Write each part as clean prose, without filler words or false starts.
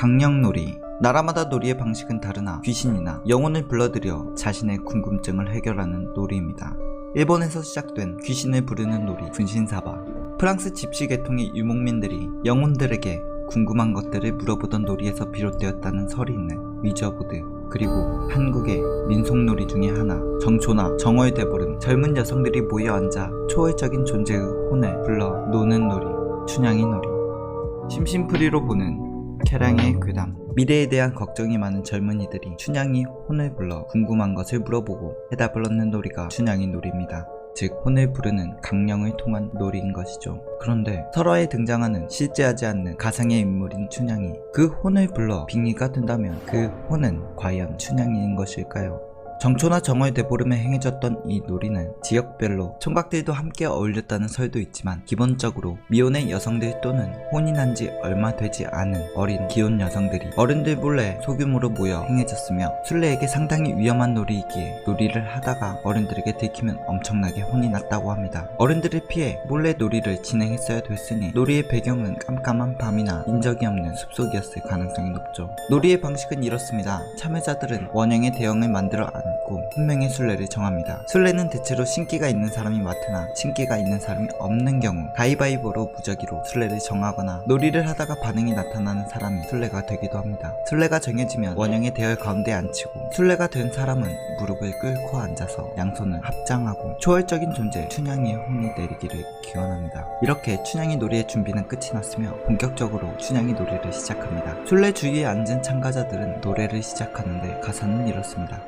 강령놀이. 나라마다 놀이의 방식은 다르나 귀신이나 영혼을 불러들여 자신의 궁금증을 해결하는 놀이입니다. 일본에서 시작된 귀신을 부르는 놀이 분신사바. 프랑스 집시 계통의 유목민들이 영혼들에게 궁금한 것들을 물어보던 놀이에서 비롯되었다는 설이 있는 위저보드. 그리고 한국의 민속놀이 중에 하나, 정초나 정월대보름. 젊은 여성들이 모여 앉아 초월적인 존재의 혼을 불러 노는 놀이, 춘향이 놀이. 심심풀이로 보는 쾌량의 괴담. 미래에 대한 걱정이 많은 젊은이들이 춘향이 혼을 불러 궁금한 것을 물어보고 해답을 얻는 놀이가 춘향이 놀이입니다. 즉 혼을 부르는 강령을 통한 놀이인 것이죠. 그런데 설화에 등장하는 실제하지 않는 가상의 인물인 춘향이 그 혼을 불러 빙의가 된다면 그 혼은 과연 춘향이인 것일까요? 정초나 정월대보름에 행해졌던 이 놀이는 지역별로 총각들도 함께 어울렸다는 설도 있지만 기본적으로 미혼의 여성들 또는 혼인한 지 얼마 되지 않은 어린 기혼 여성들이 어른들 몰래 소규모로 모여 행해졌으며 순례에게 상당히 위험한 놀이이기에 놀이를 하다가 어른들에게 들키면 엄청나게 혼이 났다고 합니다. 어른들을 피해 몰래 놀이를 진행했어야 됐으니 놀이의 배경은 깜깜한 밤이나 인적이 없는 숲속이었을 가능성이 높죠. 놀이의 방식은 이렇습니다. 참여자들은 원형의 대형을 만들어 안고 한 명의 순례를 정합니다. 순례는 대체로 신기가 있는 사람이 맡으나 신기가 있는 사람이 없는 경우 가위바위보로 무작위로 순례를 정하거나 놀이를 하다가 반응이 나타나는 사람이 순례가 되기도 합니다. 순례가 정해지면 원형의 대열 가운데 앉히고 순례가 된 사람은 무릎을 꿇고 앉아서 양손을 합장하고 초월적인 존재 춘향이의 혼이 내리기를 기원합니다. 이렇게 춘향이 놀이의 준비는 끝이 났으며 본격적으로 춘향이 놀이를 시작합니다. 순례 주위에 앉은 참가자들은 노래를 시작하는데 가사는 이렇습니다.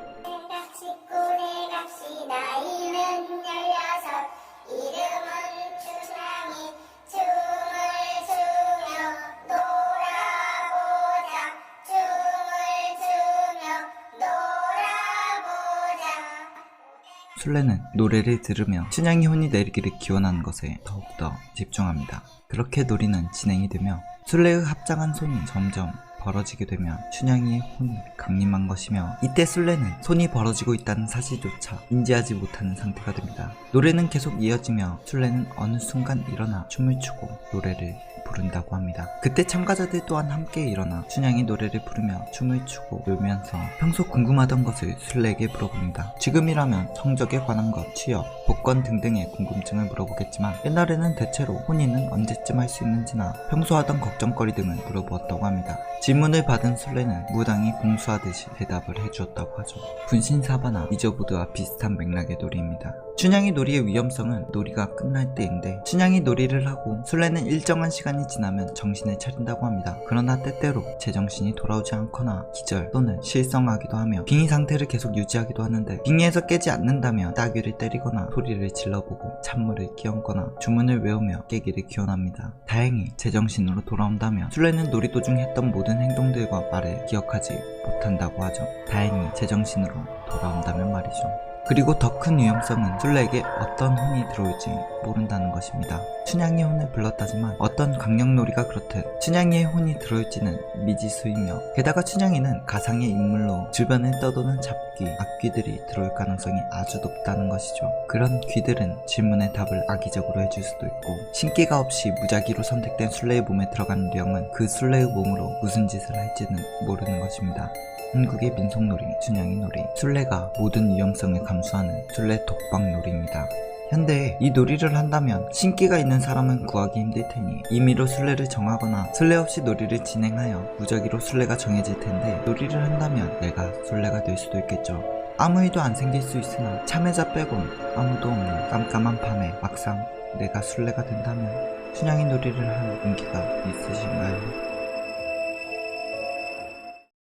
순례는 노래를 들으며 춘향이 혼이 내리기를 기원하는 것에 더욱더 집중합니다. 그렇게 놀이는 진행이 되며 순례의 합장한 손이 점점 벌어지게 되면 춘향이의 혼이 강림한 것이며 이때 순례는 손이 벌어지고 있다는 사실조차 인지하지 못하는 상태가 됩니다. 노래는 계속 이어지며 순례는 어느 순간 일어나 춤을 추고 노래를 부른다고 합니다. 그때 참가자들 또한 함께 일어나 춘향이 노래를 부르며 춤을 추고 놀면서 평소 궁금하던 것을 순례에게 물어봅니다. 지금이라면 성적에 관한 것, 취업, 복권 등등의 궁금증을 물어보겠지만 옛날에는 대체로 혼인은 언제쯤 할 수 있는지나 평소 하던 걱정거리 등을 물어보았다고 합니다. 질문을 받은 순례는 무당이 공수하듯이 대답을 해주었다고 하죠. 분신사바나 위저보드와 비슷한 맥락의 놀이입니다. 춘향이 놀이의 위험성은 놀이가 끝날 때인데 춘향이 놀이를 하고 순례는 일정한 시간이 지나면 정신을 차린다고 합니다. 그러나 때때로 제정신이 돌아오지 않거나 기절 또는 실성하기도 하며 빙의 상태를 계속 유지하기도 하는데 빙의에서 깨지 않는다면 따귀를 때리거나 소리를 질러보고 찬물을 끼얹거나 주문을 외우며 깨기를 기원합니다. 다행히 제정신으로 돌아온다면 순례는 놀이 도중 했던 모든 행동들과 말을 기억하지 못한다고 하죠. 다행히 제정신으로 돌아온다면 말이죠. 그리고 더 큰 위험성은 순례에게 어떤 혼이 들어올지 모른다는 것입니다. 춘향이의 혼을 불렀다지만 어떤 강령놀이가 그렇듯 춘향이의 혼이 들어올지는 미지수이며 게다가 춘향이는 가상의 인물로 주변을 떠도는 잡귀, 악귀들이 들어올 가능성이 아주 높다는 것이죠. 그런 귀들은 질문의 답을 악의적으로 해줄 수도 있고 신기가 없이 무작위로 선택된 순례의 몸에 들어간 령은 그 순례의 몸으로 무슨 짓을 할지는 모르는 것입니다. 한국의 민속놀이, 춘향이 놀이. 순례가 모든 위험성을 감수하는 순례 독박놀이입니다. 현대에 이 놀이를 한다면 신기가 있는 사람은 구하기 힘들 테니 임의로 순례를 정하거나 순례 없이 놀이를 진행하여 무작위로 순례가 정해질 텐데 놀이를 한다면 내가 순례가 될 수도 있겠죠. 아무 일도 안 생길 수 있으나 참여자 빼곤 아무도 없는 깜깜한 밤에 막상 내가 순례가 된다면 춘향이 놀이를 할 용기가 있으신가요?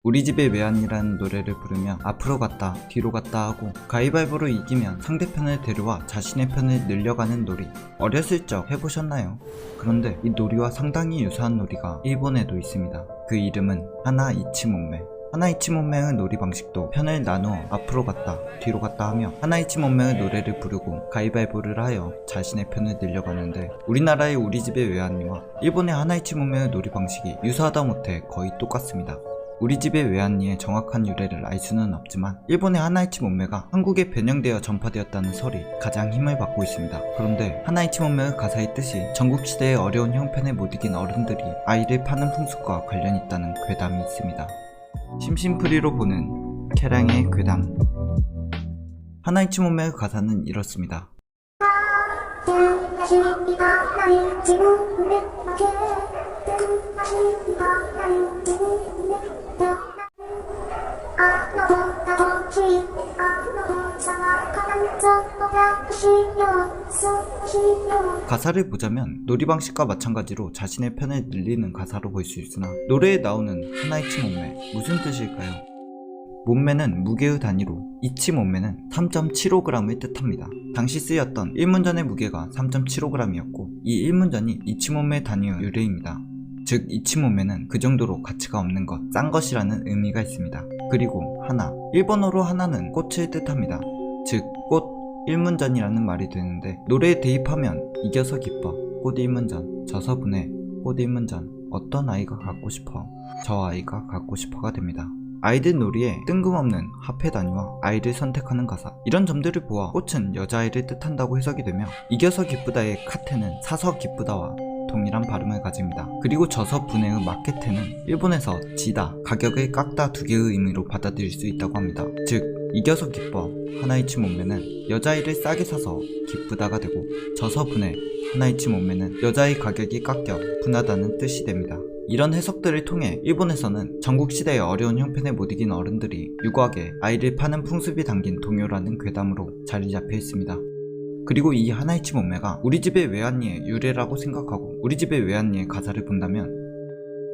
우리 집의 외환이라는 노래를 부르며 앞으로 갔다 뒤로 갔다 하고 가위바위보로 이기면 상대편을 데려와 자신의 편을 늘려가는 놀이. 어렸을 적 해보셨나요? 그런데 이 놀이와 상당히 유사한 놀이가 일본에도 있습니다. 그 이름은 하나이치몬메. 하나이치몬메의 놀이 방식도 편을 나누어 앞으로 갔다 뒤로 갔다 하며 하나이치몬메의 노래를 부르고 가위바위보를 하여 자신의 편을 늘려가는데 우리나라의 우리 집의 외환이와 일본의 하나이치몬메의 놀이 방식이 유사하다 못해 거의 똑같습니다. 우리 집의 외환리의 정확한 유래를 알 수는 없지만 일본의 하나이치 몸매가 한국에 변형되어 전파되었다는 설이 가장 힘을 받고 있습니다. 그런데 하나이치 몸매의 가사의 뜻이 전국시대의 어려운 형편에 못 이긴 어른들이 아이를 파는 풍습과 관련이 있다는 괴담이 있습니다. 심심풀이로 보는 캐랑의 괴담. 하나이치 몸매의 가사는 이렇습니다. 가사를 보자면 놀이방식과 마찬가지로 자신의 편을 늘리는 가사로 볼 수 있으나 노래에 나오는 하나이치 몸매, 무슨 뜻일까요? 몸매는 무게의 단위로 이치 몸매는 3.75g을 뜻합니다. 당시 쓰였던 1문전의 무게가 3.75g이었고 이 1문전이 이치 몸매 단위의 유래입니다. 즉 이치 몸매는 그 정도로 가치가 없는 것, 싼 것이라는 의미가 있습니다. 그리고 하나, 일본어로 하나는 꽃을 뜻합니다. 즉 꽃 1문전이라는 말이 되는데 노래에 대입하면 이겨서 기뻐 꽃 1문전, 져서 분해 꽃 1문전, 어떤 아이가 갖고 싶어 저 아이가 갖고 싶어가 됩니다. 아이들 놀이에 뜬금없는 화폐 단위와 아이를 선택하는 가사, 이런 점들을 보아 꽃은 여자아이를 뜻한다고 해석이 되며 이겨서 기쁘다의 카테는 사서 기쁘다와 동일한 발음을 가집니다. 그리고 져서 분해의 마케테는 일본에서 지다, 가격을 깎다 두 개의 의미로 받아들일 수 있다고 합니다. 즉 이겨서 기뻐 하나이치 몸매는 여자아이를 싸게 사서 기쁘다가 되고 져서 분해 하나이치 몸매는 여자아이 가격이 깎여 분하다는 뜻이 됩니다. 이런 해석들을 통해 일본에서는 전국시대의 어려운 형편에 못 이긴 어른들이 유구하게 아이를 파는 풍습이 담긴 동요라는 괴담으로 자리 잡혀 있습니다. 그리고 이 하나이치 몸매가 우리 집의 외환리의 유래라고 생각하고 우리 집의 외환리의 가사를 본다면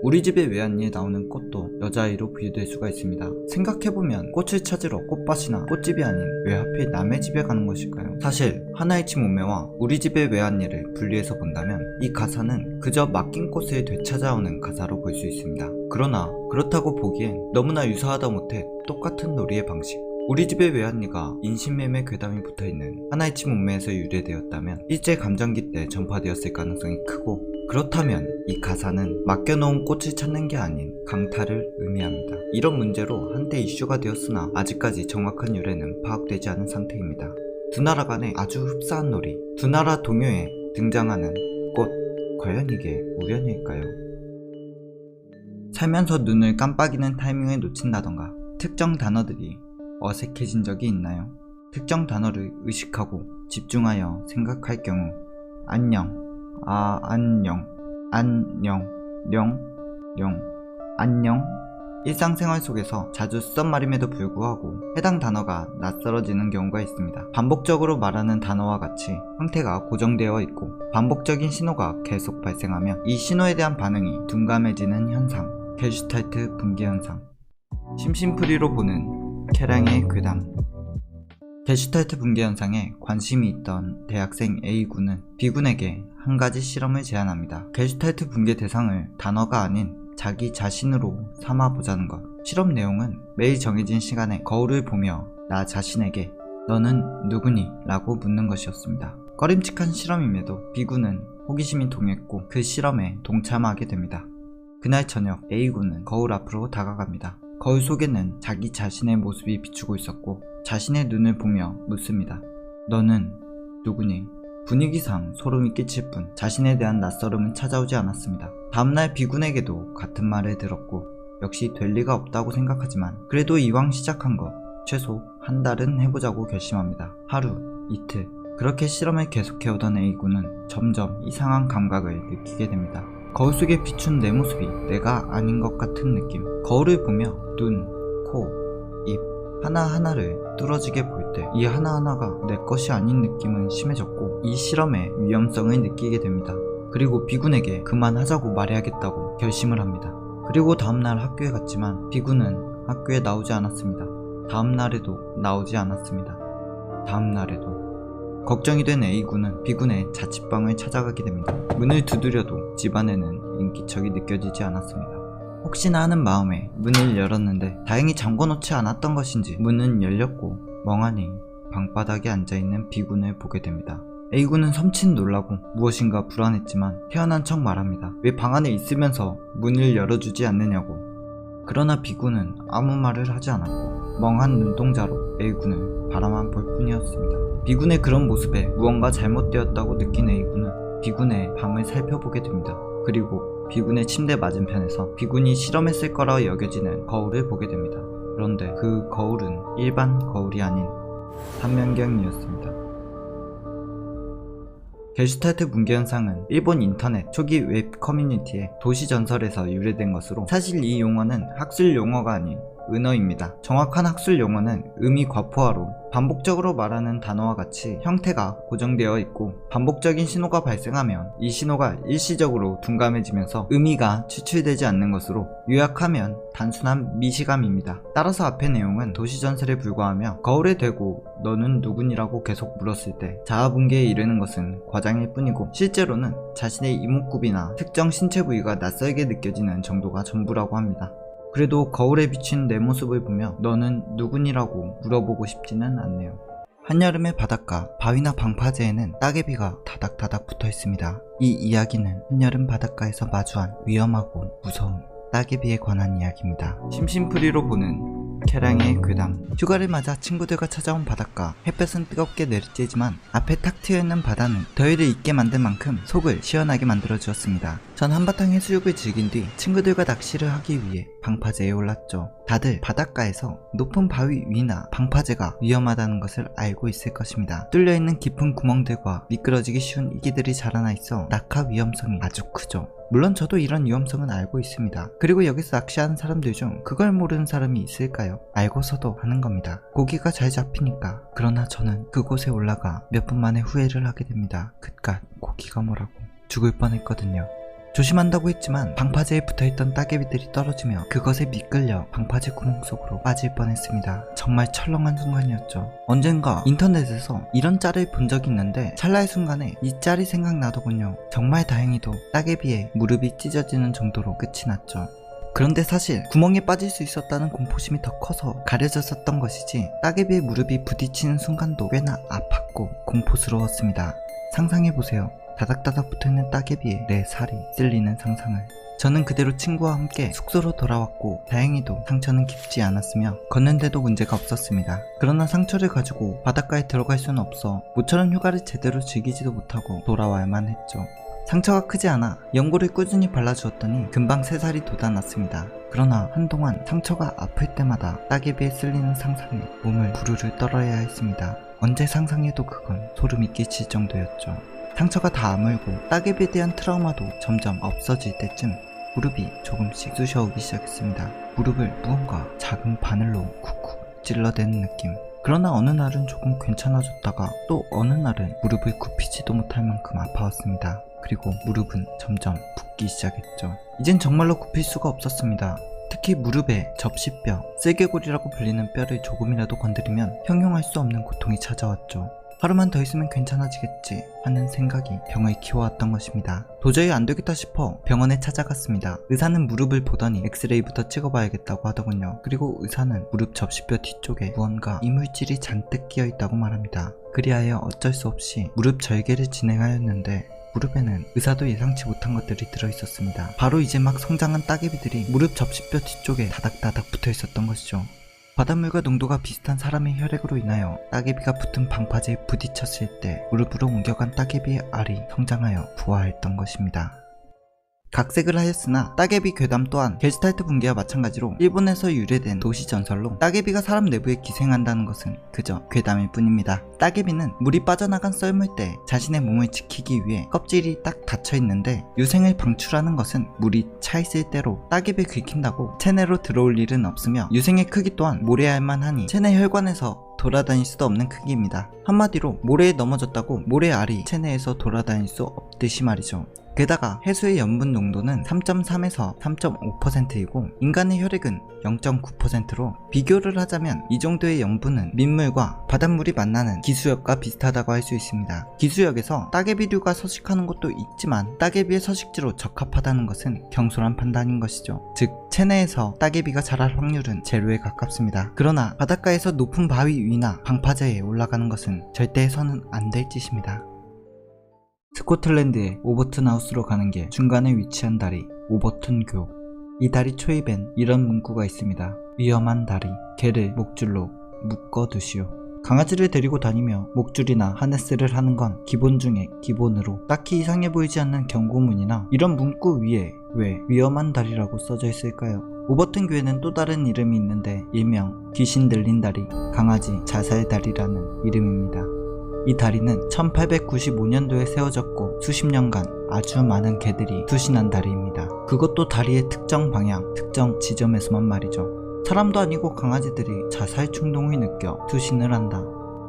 우리 집의 외환리에 나오는 꽃도 여자아이로 비유될 수가 있습니다. 생각해보면 꽃을 찾으러 꽃밭이나 꽃집이 아닌 왜 하필 남의 집에 가는 것일까요? 사실 하나이치 몸매와 우리 집의 외환리를 분리해서 본다면 이 가사는 그저 맡긴 꽃을 되찾아오는 가사로 볼 수 있습니다. 그러나 그렇다고 보기엔 너무나 유사하다 못해 똑같은 놀이의 방식, 우리 집의 외환리가 인신매매 괴담이 붙어있는 하나이치 몸매에서 유래되었다면 일제감정기 때 전파되었을 가능성이 크고, 그렇다면 이 가사는 맡겨놓은 꽃을 찾는 게 아닌 강탈을 의미합니다. 이런 문제로 한때 이슈가 되었으나 아직까지 정확한 유래는 파악되지 않은 상태입니다. 두 나라 간의 아주 흡사한 놀이, 두 나라 동요에 등장하는 꽃, 과연 이게 우연일까요? 살면서 눈을 깜빡이는 타이밍을 놓친다던가 특정 단어들이 어색해진 적이 있나요? 특정 단어를 의식하고 집중하여 생각할 경우 안녕, 안녕, 안녕, 령, 안녕. 일상생활 속에서 자주 쓰던 말임에도 불구하고 해당 단어가 낯설어지는 경우가 있습니다. 반복적으로 말하는 단어와 같이 형태가 고정되어 있고 반복적인 신호가 계속 발생하며 이 신호에 대한 반응이 둔감해지는 현상, 게슈탈트 붕괴 현상. 심심풀이로 보는 캐랑의 괴담. 게슈탈트 붕괴 현상에 관심이 있던 대학생 A군은 B군에게 한 가지 실험을 제안합니다. 게슈탈트 붕괴 대상을 단어가 아닌 자기 자신으로 삼아보자는 것. 실험 내용은 매일 정해진 시간에 거울을 보며 나 자신에게 너는 누구니? 라고 묻는 것이었습니다. 꺼림칙한 실험임에도 B군은 호기심이 동했고 그 실험에 동참하게 됩니다. 그날 저녁 A군은 거울 앞으로 다가갑니다. 거울 속에는 자기 자신의 모습이 비추고 있었고 자신의 눈을 보며 묻습니다. 너는 누구니? 분위기상 소름이 끼칠 뿐 자신에 대한 낯설음은 찾아오지 않았습니다. 다음날 B군에게도 같은 말을 들었고 역시 될 리가 없다고 생각하지만 그래도 이왕 시작한 거 최소 한 달은 해보자고 결심합니다. 하루, 이틀, 그렇게 실험을 계속해오던 A군은 점점 이상한 감각을 느끼게 됩니다. 거울 속에 비춘 내 모습이 내가 아닌 것 같은 느낌. 거울을 보며 눈, 코, 입 하나하나를 뚫어지게 볼 때 이 하나하나가 내 것이 아닌 느낌은 심해졌고 이 실험의 위험성을 느끼게 됩니다. 그리고 B군에게 그만하자고 말해야겠다고 결심을 합니다. 그리고 다음날 학교에 갔지만 B군은 학교에 나오지 않았습니다. 다음날에도 나오지 않았습니다. 다음날에도. 걱정이 된 A군은 B군의 자취방을 찾아가게 됩니다. 문을 두드려도 집안에는 인기척이 느껴지지 않았습니다. 혹시나 하는 마음에 문을 열었는데 다행히 잠궈놓지 않았던 것인지 문은 열렸고 멍하니 방바닥에 앉아있는 B군을 보게 됩니다. A군은 섬찟 놀라고 무엇인가 불안했지만 태어난 척 말합니다. 왜 방 안에 있으면서 문을 열어주지 않느냐고. 그러나 B군은 아무 말을 하지 않았고 멍한 눈동자로 A군을 바라만 볼 뿐이었습니다. B군의 그런 모습에 무언가 잘못되었다고 느낀 A군은 B군의 방을 살펴보게 됩니다. 그리고 B군의 침대 맞은편에서 B군이 실험했을 거라 여겨지는 거울을 보게 됩니다. 그런데 그 거울은 일반 거울이 아닌 삼면경이었습니다. 게슈탈트 붕괴현상은 일본 인터넷 초기 웹 커뮤니티의 도시전설에서 유래된 것으로, 사실 이 용어는 학술 용어가 아닌 은어입니다. 정확한 학술 용어는 의미 과포화로 반복적으로 말하는 단어와 같이 형태가 고정되어 있고, 반복적인 신호가 발생하면 이 신호가 일시적으로 둔감해지면서 의미가 추출되지 않는 것으로, 요약하면 단순한 미시감입니다. 따라서 앞의 내용은 도시전설에 불과하며 거울에 대고 너는 누구니라고 계속 물었을 때 자아붕괴에 이르는 것은 과장일 뿐이고, 실제로는 자신의 이목구비나 특정 신체 부위가 낯설게 느껴지는 정도가 전부라고 합니다. 그래도 거울에 비친 내 모습을 보며 너는 누구니라고 물어보고 싶지는 않네요. 한여름의 바닷가, 바위나 방파제에는 따개비가 다닥다닥 붙어 있습니다. 이 이야기는 한여름 바닷가에서 마주한 위험하고 무서운 따개비에 관한 이야기입니다. 심심풀이로 보는 캐랑의 괴담. 휴가를 맞아 친구들과 찾아온 바닷가. 햇볕은 뜨겁게 내리쬐지만 앞에 탁 트여있는 바다는 더위를 잊게 만든 만큼 속을 시원하게 만들어 주었습니다. 전 한바탕 해수욕을 즐긴 뒤 친구들과 낚시를 하기 위해 방파제에 올랐죠. 다들 바닷가에서 높은 바위 위나 방파제가 위험하다는 것을 알고 있을 것입니다. 뚫려있는 깊은 구멍들과 미끄러지기 쉬운 이끼들이 자라나 있어 낙하 위험성이 아주 크죠. 물론 저도 이런 위험성은 알고 있습니다. 그리고 여기서 낚시하는 사람들 중 그걸 모르는 사람이 있을까요? 알고서도 하는 겁니다. 고기가 잘 잡히니까. 그러나 저는 그곳에 올라가 몇 분 만에 후회를 하게 됩니다. 그깟 고기가 뭐라고. 죽을 뻔했거든요. 조심한다고 했지만 방파제에 붙어있던 따개비들이 떨어지며 그것에 미끌려 방파제 구멍 속으로 빠질 뻔했습니다. 정말 철렁한 순간이었죠. 언젠가 인터넷에서 이런 짤을 본 적이 있는데 찰나의 순간에 이 짤이 생각나더군요. 정말 다행히도 따개비에 무릎이 찢어지는 정도로 끝이 났죠. 그런데 사실 구멍에 빠질 수 있었다는 공포심이 더 커서 가려졌었던 것이지, 따개비의 무릎이 부딪히는 순간도 꽤나 아팠고 공포스러웠습니다. 상상해보세요. 다닥다닥 붙어있는 따개비에 내 살이 쓸리는 상상을. 저는 그대로 친구와 함께 숙소로 돌아왔고, 다행히도 상처는 깊지 않았으며 걷는데도 문제가 없었습니다. 그러나 상처를 가지고 바닷가에 들어갈 수는 없어 모처럼 휴가를 제대로 즐기지도 못하고 돌아와야만 했죠. 상처가 크지 않아 연고를 꾸준히 발라주었더니 금방 새살이 돋아났습니다. 그러나 한동안 상처가 아플 때마다 따개비에 쓸리는 상상에 몸을 부르르 떨어야 했습니다. 언제 상상해도 그건 소름이 끼칠 정도였죠. 상처가 다 아물고 따개비에 대한 트라우마도 점점 없어질 때쯤 무릎이 조금씩 쑤셔오기 시작했습니다. 무릎을 무언가 작은 바늘로 쿡쿡 찔러대는 느낌. 그러나 어느 날은 조금 괜찮아졌다가 또 어느 날은 무릎을 굽히지도 못할 만큼 아파왔습니다. 그리고 무릎은 점점 붓기 시작했죠. 이젠 정말로 굽힐 수가 없었습니다. 특히 무릎에 접시뼈, 쓸개골이라고 불리는 뼈를 조금이라도 건드리면 형용할 수 없는 고통이 찾아왔죠. 하루만 더 있으면 괜찮아지겠지 하는 생각이 병을 키워왔던 것입니다. 도저히 안 되겠다 싶어 병원에 찾아갔습니다. 의사는 무릎을 보더니 엑스레이부터 찍어봐야겠다고 하더군요. 그리고 의사는 무릎 접시뼈 뒤쪽에 무언가 이물질이 잔뜩 끼어있다고 말합니다. 그리하여 어쩔 수 없이 무릎 절개를 진행하였는데, 무릎에는 의사도 예상치 못한 것들이 들어있었습니다. 바로 이제 막 성장한 따개비들이 무릎 접시뼈 뒤쪽에 다닥다닥 붙어있었던 것이죠. 바닷물과 농도가 비슷한 사람의 혈액으로 인하여 따개비가 붙은 방파제에 부딪혔을 때 무릎으로 옮겨간 따개비의 알이 성장하여 부화했던 것입니다. 각색을 하였으나 따개비 괴담 또한 게슈탈트 붕괴와 마찬가지로 일본에서 유래된 도시전설로, 따개비가 사람 내부에 기생한다는 것은 그저 괴담일 뿐입니다. 따개비는 물이 빠져나간 썰물 때 자신의 몸을 지키기 위해 껍질이 딱 닫혀있는데, 유생을 방출하는 것은 물이 차있을 때로 따개비를 긁힌다고 체내로 들어올 일은 없으며, 유생의 크기 또한 모래알만 하니 체내 혈관에서 돌아다닐 수도 없는 크기입니다. 한마디로 모래에 넘어졌다고 모래알이 체내에서 돌아다닐 수 없듯이 말이죠. 게다가 해수의 염분 농도는 3.3에서 3.5%이고 인간의 혈액은 0.9%로 비교를 하자면 이 정도의 염분은 민물과 바닷물이 만나는 기수역과 비슷하다고 할 수 있습니다. 기수역에서 따개비류가 서식하는 곳도 있지만 따개비의 서식지로 적합하다는 것은 경솔한 판단인 것이죠. 즉 체내에서 따개비가 자랄 확률은 제로에 가깝습니다. 그러나 바닷가에서 높은 바위 위나 방파제에 올라가는 것은 절대 해서는 안 될 짓입니다. 스코틀랜드의 오버튼 하우스로 가는 길 중간에 위치한 다리 오버튼 교. 이 다리 초입엔 이런 문구가 있습니다. 위험한 다리, 개를 목줄로 묶어두시오. 강아지를 데리고 다니며 목줄이나 하네스를 하는 건 기본 중에 기본으로 딱히 이상해 보이지 않는 경고문이나 이런 문구 위에 왜 위험한 다리라고 써져 있을까요? 오버튼 교회는 또 다른 이름이 있는데 일명 귀신 들린 다리, 강아지 자살 다리라는 이름입니다. 이 다리는 1895년도에 세워졌고 수십 년간 아주 많은 개들이 투신한 다리입니다. 그것도 다리의 특정 방향, 특정 지점에서만 말이죠. 사람도 아니고 강아지들이 자살 충동을 느껴 투신을 한다.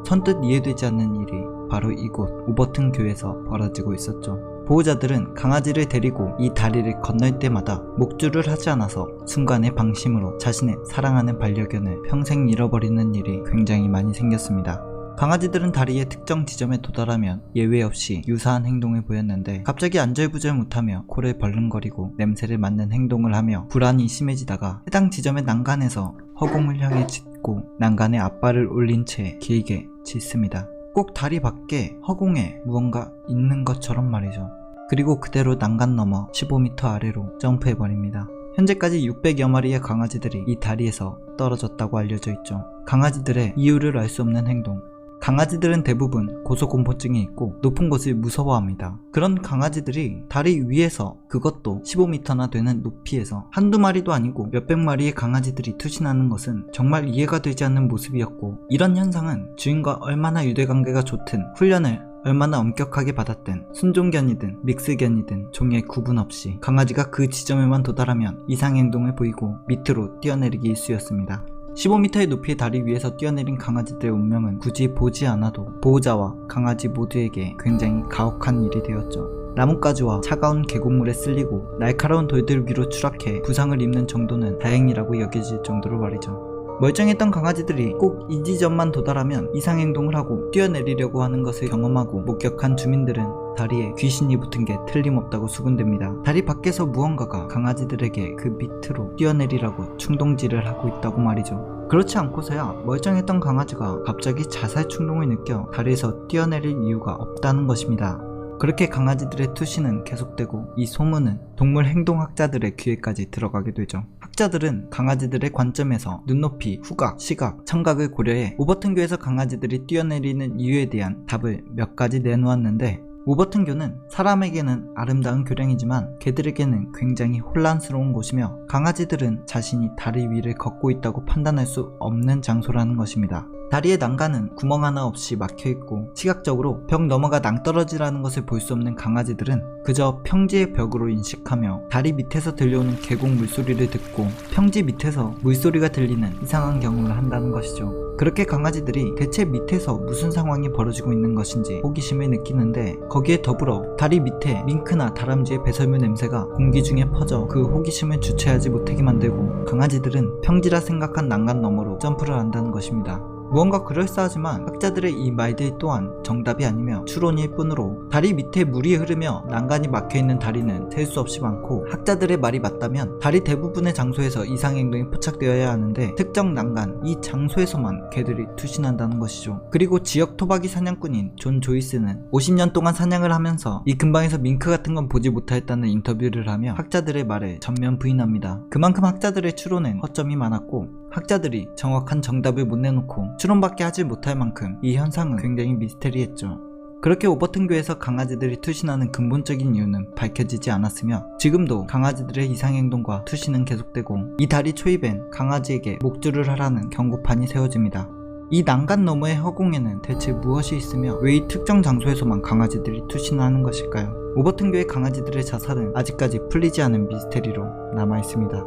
선뜻 이해되지 않는 일이 바로 이곳 오버튼 교회에서 벌어지고 있었죠. 보호자들은 강아지를 데리고 이 다리를 건널 때마다 목줄을 하지 않아서 순간의 방심으로 자신의 사랑하는 반려견을 평생 잃어버리는 일이 굉장히 많이 생겼습니다. 강아지들은 다리의 특정 지점에 도달하면 예외 없이 유사한 행동을 보였는데 갑자기 안절부절 못하며 코를 벌렁거리고 냄새를 맡는 행동을 하며 불안이 심해지다가 해당 지점의 난간에서 허공을 향해 짖고 난간에 앞발을 올린 채 길게 짖습니다. 꼭 다리 밖에 허공에 무언가 있는 것처럼 말이죠. 그리고 그대로 난간 넘어 15m 아래로 점프해버립니다. 현재까지 600여 마리의 강아지들이 이 다리에서 떨어졌다고 알려져 있죠. 강아지들의 이유를 알 수 없는 행동. 강아지들은 대부분 고소공포증이 있고 높은 곳을 무서워합니다. 그런 강아지들이 다리 위에서, 그것도 15m나 되는 높이에서 한두 마리도 아니고 몇백 마리의 강아지들이 투신하는 것은 정말 이해가 되지 않는 모습이었고, 이런 현상은 주인과 얼마나 유대관계가 좋든 훈련을 얼마나 엄격하게 받았든 순종견이든 믹스견이든 종의 구분 없이 강아지가 그 지점에만 도달하면 이상행동을 보이고 밑으로 뛰어내리기 일쑤였습니다. 15m의 높이의 다리 위에서 뛰어내린 강아지들의 운명은 굳이 보지 않아도 보호자와 강아지 모두에게 굉장히 가혹한 일이 되었죠. 나뭇가지와 차가운 계곡물에 쓸리고 날카로운 돌들 위로 추락해 부상을 입는 정도는 다행이라고 여겨질 정도로 말이죠. 멀쩡했던 강아지들이 꼭 이 지점만 도달하면 이상행동을 하고 뛰어내리려고 하는 것을 경험하고 목격한 주민들은 다리에 귀신이 붙은 게 틀림없다고 수군댑니다. 다리 밖에서 무언가가 강아지들에게 그 밑으로 뛰어내리라고 충동질을 하고 있다고 말이죠. 그렇지 않고서야 멀쩡했던 강아지가 갑자기 자살 충동을 느껴 다리에서 뛰어내릴 이유가 없다는 것입니다. 그렇게 강아지들의 투신은 계속되고 이 소문은 동물 행동학자들의 귀에까지 들어가게 되죠. 학자들은 강아지들의 관점에서 눈높이, 후각, 시각, 청각을 고려해 오버튼 교에서 강아지들이 뛰어내리는 이유에 대한 답을 몇 가지 내놓았는데, 오버튼 교는 사람에게는 아름다운 교량이지만 개들에게는 굉장히 혼란스러운 곳이며 강아지들은 자신이 다리 위를 걷고 있다고 판단할 수 없는 장소라는 것입니다. 다리의 난간은 구멍 하나 없이 막혀있고 시각적으로 벽 너머가 낭떠러지라는 것을 볼 수 없는 강아지들은 그저 평지의 벽으로 인식하며 다리 밑에서 들려오는 계곡 물소리를 듣고 평지 밑에서 물소리가 들리는 이상한 경험을 한다는 것이죠. 그렇게 강아지들이 대체 밑에서 무슨 상황이 벌어지고 있는 것인지 호기심을 느끼는데, 거기에 더불어 다리 밑에 밍크나 다람쥐의 배설물 냄새가 공기 중에 퍼져 그 호기심을 주체하지 못하게 만들고 강아지들은 평지라 생각한 난간 너머로 점프를 한다는 것입니다. 무언가 그럴싸하지만 학자들의 이 말들 또한 정답이 아니며 추론일 뿐으로, 다리 밑에 물이 흐르며 난간이 막혀있는 다리는 셀 수 없이 많고 학자들의 말이 맞다면 다리 대부분의 장소에서 이상행동이 포착되어야 하는데 특정 난간, 이 장소에서만 개들이 투신한다는 것이죠. 그리고 지역 토박이 사냥꾼인 존 조이스는 50년 동안 사냥을 하면서 이 근방에서 밍크 같은 건 보지 못하였다는 인터뷰를 하며 학자들의 말을 전면 부인합니다. 그만큼 학자들의 추론엔 허점이 많았고 학자들이 정확한 정답을 못 내놓고 추론밖에 하지 못할 만큼 이 현상은 굉장히 미스테리했죠. 그렇게 오버튼 교에서 강아지들이 투신하는 근본적인 이유는 밝혀지지 않았으며 지금도 강아지들의 이상행동과 투신은 계속되고 이 다리 초입엔 강아지에게 목줄을 하라는 경고판이 세워집니다. 이 난간 너머의 허공에는 대체 무엇이 있으며 왜 이 특정 장소에서만 강아지들이 투신하는 것일까요? 오버튼 교의 강아지들의 자살은 아직까지 풀리지 않은 미스테리로 남아있습니다.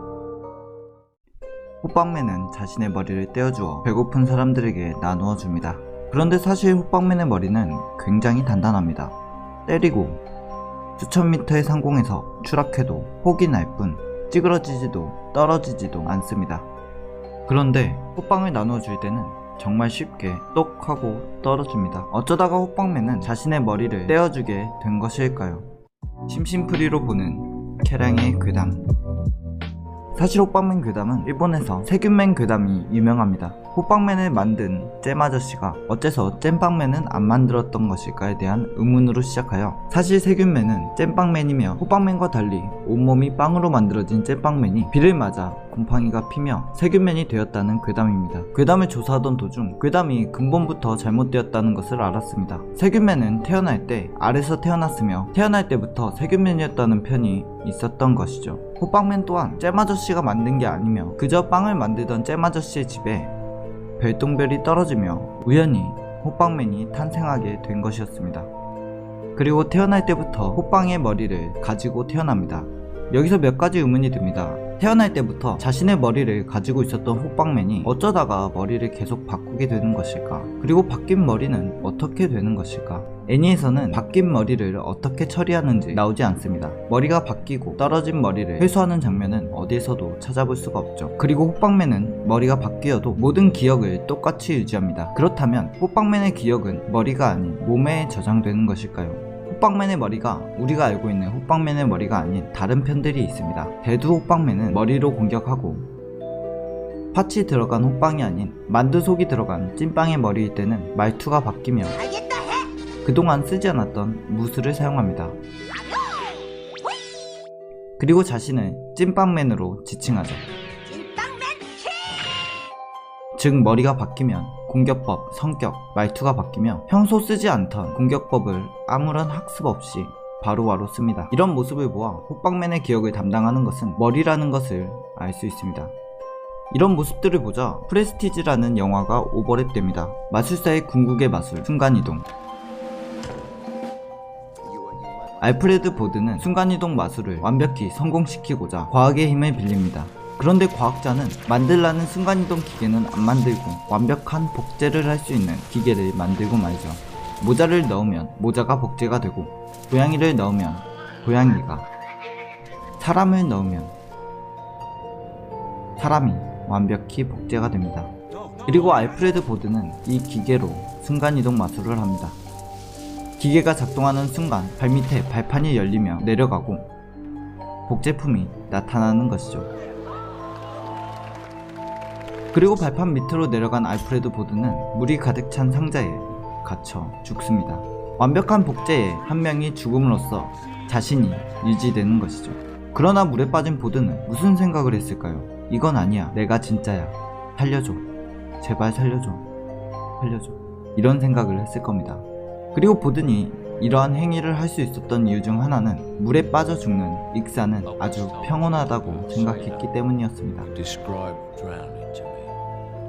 호빵맨은 자신의 머리를 떼어주어 배고픈 사람들에게 나누어 줍니다. 그런데 사실 호빵맨의 머리는 굉장히 단단합니다. 때리고 수천 미터의 상공에서 추락해도 혹이 날 뿐 찌그러지지도 떨어지지도 않습니다. 그런데 호빵을 나누어 줄 때는 정말 쉽게 똑 하고 떨어집니다. 어쩌다가 호빵맨은 자신의 머리를 떼어주게 된 것일까요? 심심풀이로 보는 캐랑의 괴담. 사실 호빵맨 괴담은 일본에서 세균맨 괴담이 유명합니다. 호빵맨을 만든 잼 아저씨가 어째서 잼빵맨은 안 만들었던 것일까에 대한 의문으로 시작하여 사실 세균맨은 잼빵맨이며 호빵맨과 달리 온몸이 빵으로 만들어진 잼빵맨이 비를 맞아 곰팡이가 피며 세균맨이 되었다는 괴담입니다. 괴담을 조사하던 도중 괴담이 근본부터 잘못되었다는 것을 알았습니다. 세균맨은 태어날 때 알에서 태어났으며 태어날 때부터 세균맨이었다는 편이 있었던 것이죠. 호빵맨 또한 잼 아저씨가 만든 게 아니며 그저 빵을 만들던 잼 아저씨의 집에 별똥별이 떨어지며 우연히 호빵맨이 탄생하게 된 것이었습니다. 그리고 태어날 때부터 호빵의 머리를 가지고 태어납니다. 여기서 몇 가지 의문이 듭니다. 태어날 때부터 자신의 머리를 가지고 있었던 호빵맨이 어쩌다가 머리를 계속 바꾸게 되는 것일까? 그리고 바뀐 머리는 어떻게 되는 것일까? 애니에서는 바뀐 머리를 어떻게 처리하는지 나오지 않습니다. 머리가 바뀌고 떨어진 머리를 회수하는 장면은 어디에서도 찾아볼 수가 없죠. 그리고 호빵맨은 머리가 바뀌어도 모든 기억을 똑같이 유지합니다. 그렇다면 호빵맨의 기억은 머리가 아닌 몸에 저장되는 것일까요? 호빵맨의 머리가 우리가 알고 있는 호빵맨의 머리가 아닌 다른 편들이 있습니다. 대두 호빵맨은 머리로 공격하고 팥이 들어간 호빵이 아닌 만두 속이 들어간 찐빵의 머리일 때는 말투가 바뀌며 그동안 쓰지 않았던 무술을 사용합니다. 그리고 자신을 찐빵맨으로 지칭하죠. 즉 머리가 바뀌면 공격법, 성격, 말투가 바뀌며 평소 쓰지 않던 공격법을 아무런 학습 없이 바로바로 씁니다. 이런 모습을 보아 호빵맨의 기억을 담당하는 것은 머리라는 것을 알 수 있습니다. 이런 모습들을 보자 프레스티지라는 영화가 오버랩됩니다. 마술사의 궁극의 마술, 순간이동. 알프레드 보드는 순간이동 마술을 완벽히 성공시키고자 과학의 힘을 빌립니다. 그런데 과학자는 만들라는 순간이동 기계는 안 만들고 완벽한 복제를 할 수 있는 기계를 만들고 말죠. 모자를 넣으면 모자가 복제가 되고 고양이를 넣으면 고양이가, 사람을 넣으면 사람이 완벽히 복제가 됩니다. 그리고 알프레드 보드는 이 기계로 순간이동 마술을 합니다. 기계가 작동하는 순간 발밑에 발판이 열리며 내려가고 복제품이 나타나는 것이죠. 그리고 발판 밑으로 내려간 알프레드 보드는 물이 가득 찬 상자에 갇혀 죽습니다. 완벽한 복제에 한 명이 죽음으로써 자신이 유지되는 것이죠. 그러나 물에 빠진 보드는 무슨 생각을 했을까요? 이건 아니야. 내가 진짜야. 살려줘. 제발 살려줘. 살려줘. 이런 생각을 했을 겁니다. 그리고 보드니 이러한 행위를 할 수 있었던 이유 중 하나는 물에 빠져 죽는 익사는 아주 평온하다고 생각했기 때문이었습니다.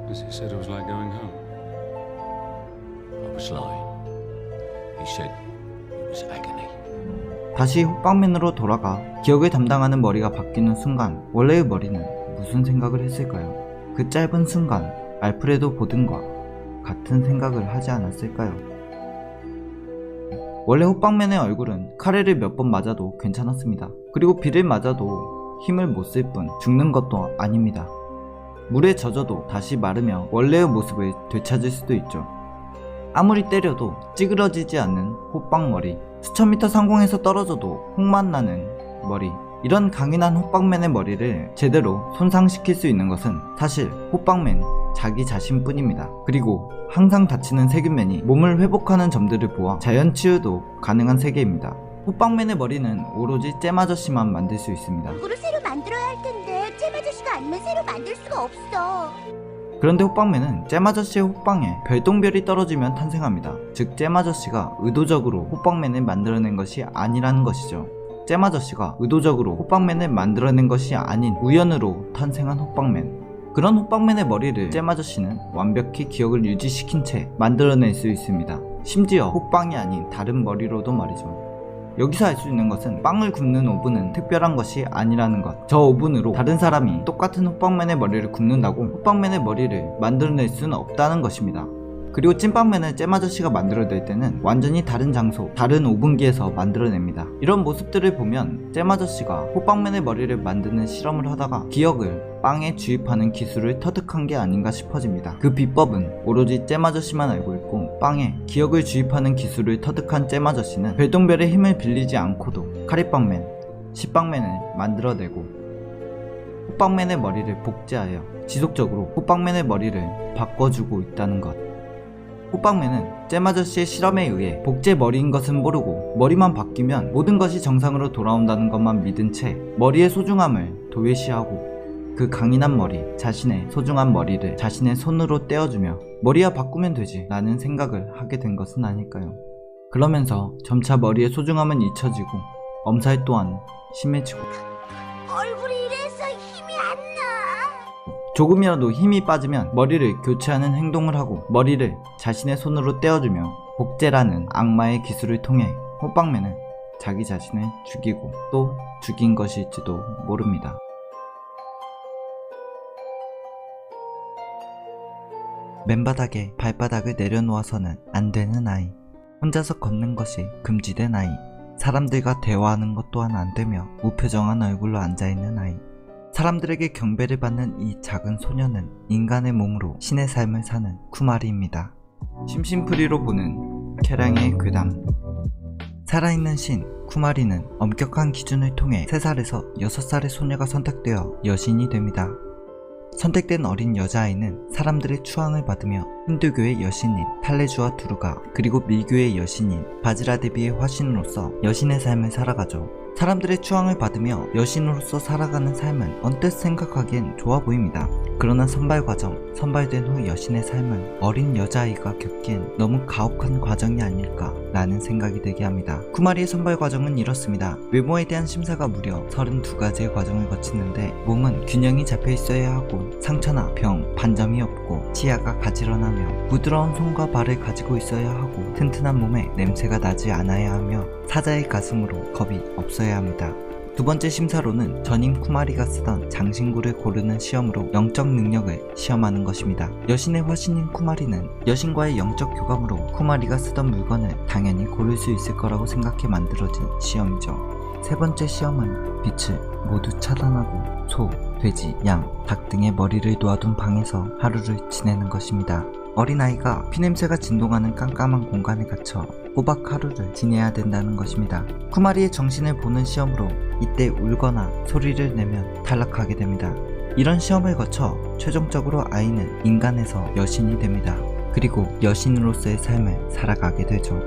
He said it was like going home. I was lying. He said it was agony. 다시 호빵맨으로 돌아가 기억을 담당하는 머리가 바뀌는 순간 원래의 머리는 무슨 생각을 했을까요? 그 짧은 순간 알프레드 보든과 같은 생각을 하지 않았을까요? 원래 호빵맨의 얼굴은 카레를 몇 번 맞아도 괜찮았습니다. 그리고 비를 맞아도 힘을 못 쓸 뿐 죽는 것도 아닙니다. 물에 젖어도 다시 마르며 원래의 모습을 되찾을 수도 있죠. 아무리 때려도 찌그러지지 않는 호빵머리, 수천 미터 상공에서 떨어져도 홍맛 나는 머리. 이런 강인한 호빵맨의 머리를 제대로 손상시킬 수 있는 것은 사실 호빵맨 자기 자신뿐입니다. 그리고 항상 다치는 세균맨이 몸을 회복하는 점들을 보아 자연 치유도 가능한 세계입니다. 호빵맨의 머리는 오로지 잼 아저씨만 만들 수 있습니다. 거꾸로 새로 만들어야 할 텐데 잼 아저씨가 아니면 새로 만들 수가 없어. 그런데 호빵맨은 잼 아저씨의 호빵에 별똥별이 떨어지면 탄생합니다. 즉 잼 아저씨가 의도적으로 호빵맨을 만들어낸 것이 아니라는 것이죠. 잼 아저씨가 의도적으로 호빵맨을 만들어낸 것이 아닌 우연으로 탄생한 호빵맨. 그런 호빵맨의 머리를 잼 아저씨는 완벽히 기억을 유지시킨 채 만들어낼 수 있습니다. 심지어 호빵이 아닌 다른 머리로도 말이죠. 여기서 알 수 있는 것은 빵을 굽는 오븐은 특별한 것이 아니라는 것. 저 오븐으로 다른 사람이 똑같은 호빵맨의 머리를 굽는다고 호빵맨의 머리를 만들어낼 수는 없다는 것입니다. 그리고 찐빵맨을 잼 아저씨가 만들어낼 때는 완전히 다른 장소, 다른 오븐기에서 만들어냅니다. 이런 모습들을 보면 잼 아저씨가 호빵맨의 머리를 만드는 실험을 하다가 기억을 빵에 주입하는 기술을 터득한 게 아닌가 싶어집니다. 그 비법은 오로지 잼 아저씨만 알고 있고 빵에 기억을 주입하는 기술을 터득한 잼 아저씨는 별똥별의 힘을 빌리지 않고도 카레빵맨, 식빵맨을 만들어내고 호빵맨의 머리를 복제하여 지속적으로 호빵맨의 머리를 바꿔주고 있다는 것. 호빵맨은 잼아저씨의 실험에 의해 복제 머리인 것은 모르고 머리만 바뀌면 모든 것이 정상으로 돌아온다는 것만 믿은 채 머리의 소중함을 도외시하고 그 강인한 머리, 자신의 소중한 머리를 자신의 손으로 떼어주며 머리야 바꾸면 되지 라는 생각을 하게 된 것은 아닐까요? 그러면서 점차 머리의 소중함은 잊혀지고 엄살 또한 심해지고 얼굴이 이래서 힘이 안 나. 조금이라도 힘이 빠지면 머리를 교체하는 행동을 하고 머리를 자신의 손으로 떼어주며 복제라는 악마의 기술을 통해 호빵맨은 자기 자신을 죽이고 또 죽인 것일지도 모릅니다. 맨바닥에 발바닥을 내려놓아서는 안 되는 아이, 혼자서 걷는 것이 금지된 아이, 사람들과 대화하는 것 또한 안 되며 무표정한 얼굴로 앉아있는 아이. 사람들에게 경배를 받는 이 작은 소녀는 인간의 몸으로 신의 삶을 사는 쿠마리입니다. 심심풀이로 보는 캐랑의 괴담. 살아있는 신 쿠마리는 엄격한 기준을 통해 3살에서 6살의 소녀가 선택되어 여신이 됩니다. 선택된 어린 여자아이는 사람들의 추앙을 받으며 힌두교의 여신인 탈레주와 두루가 그리고 밀교의 여신인 바지라데비의 화신으로서 여신의 삶을 살아가죠. 사람들의 추앙을 받으며 여신으로서 살아가는 삶은 언뜻 생각하기엔 좋아 보입니다. 그러나 선발 과정, 선발된 후 여신의 삶은 어린 여자아이가 겪기엔 너무 가혹한 과정이 아닐까 라는 생각이 들게 합니다. 쿠마리의 선발 과정은 이렇습니다. 외모에 대한 심사가 무려 32가지의 과정을 거치는데 몸은 균형이 잡혀 있어야 하고 상처나 병, 반점이 없고 치아가 가지런하며 부드러운 손과 발을 가지고 있어야 하고 튼튼한 몸에 냄새가 나지 않아야 하며 사자의 가슴으로 겁이 없어야 합니다. 두 번째 심사로는 전임 쿠마리가 쓰던 장신구를 고르는 시험으로 영적 능력을 시험하는 것입니다. 여신의 화신인 쿠마리는 여신과의 영적 교감으로 쿠마리가 쓰던 물건을 당연히 고를 수 있을 거라고 생각해 만들어진 시험이죠. 세 번째 시험은 빛을 모두 차단하고 소, 돼지, 양, 닭 등의 머리를 놓아둔 방에서 하루를 지내는 것입니다. 어린아이가 피냄새가 진동하는 깜깜한 공간에 갇혀 꼬박 하루를 지내야 된다는 것입니다. 쿠마리의 정신을 보는 시험으로 이때 울거나 소리를 내면 탈락하게 됩니다. 이런 시험을 거쳐 최종적으로 아이는 인간에서 여신이 됩니다. 그리고 여신으로서의 삶을 살아가게 되죠.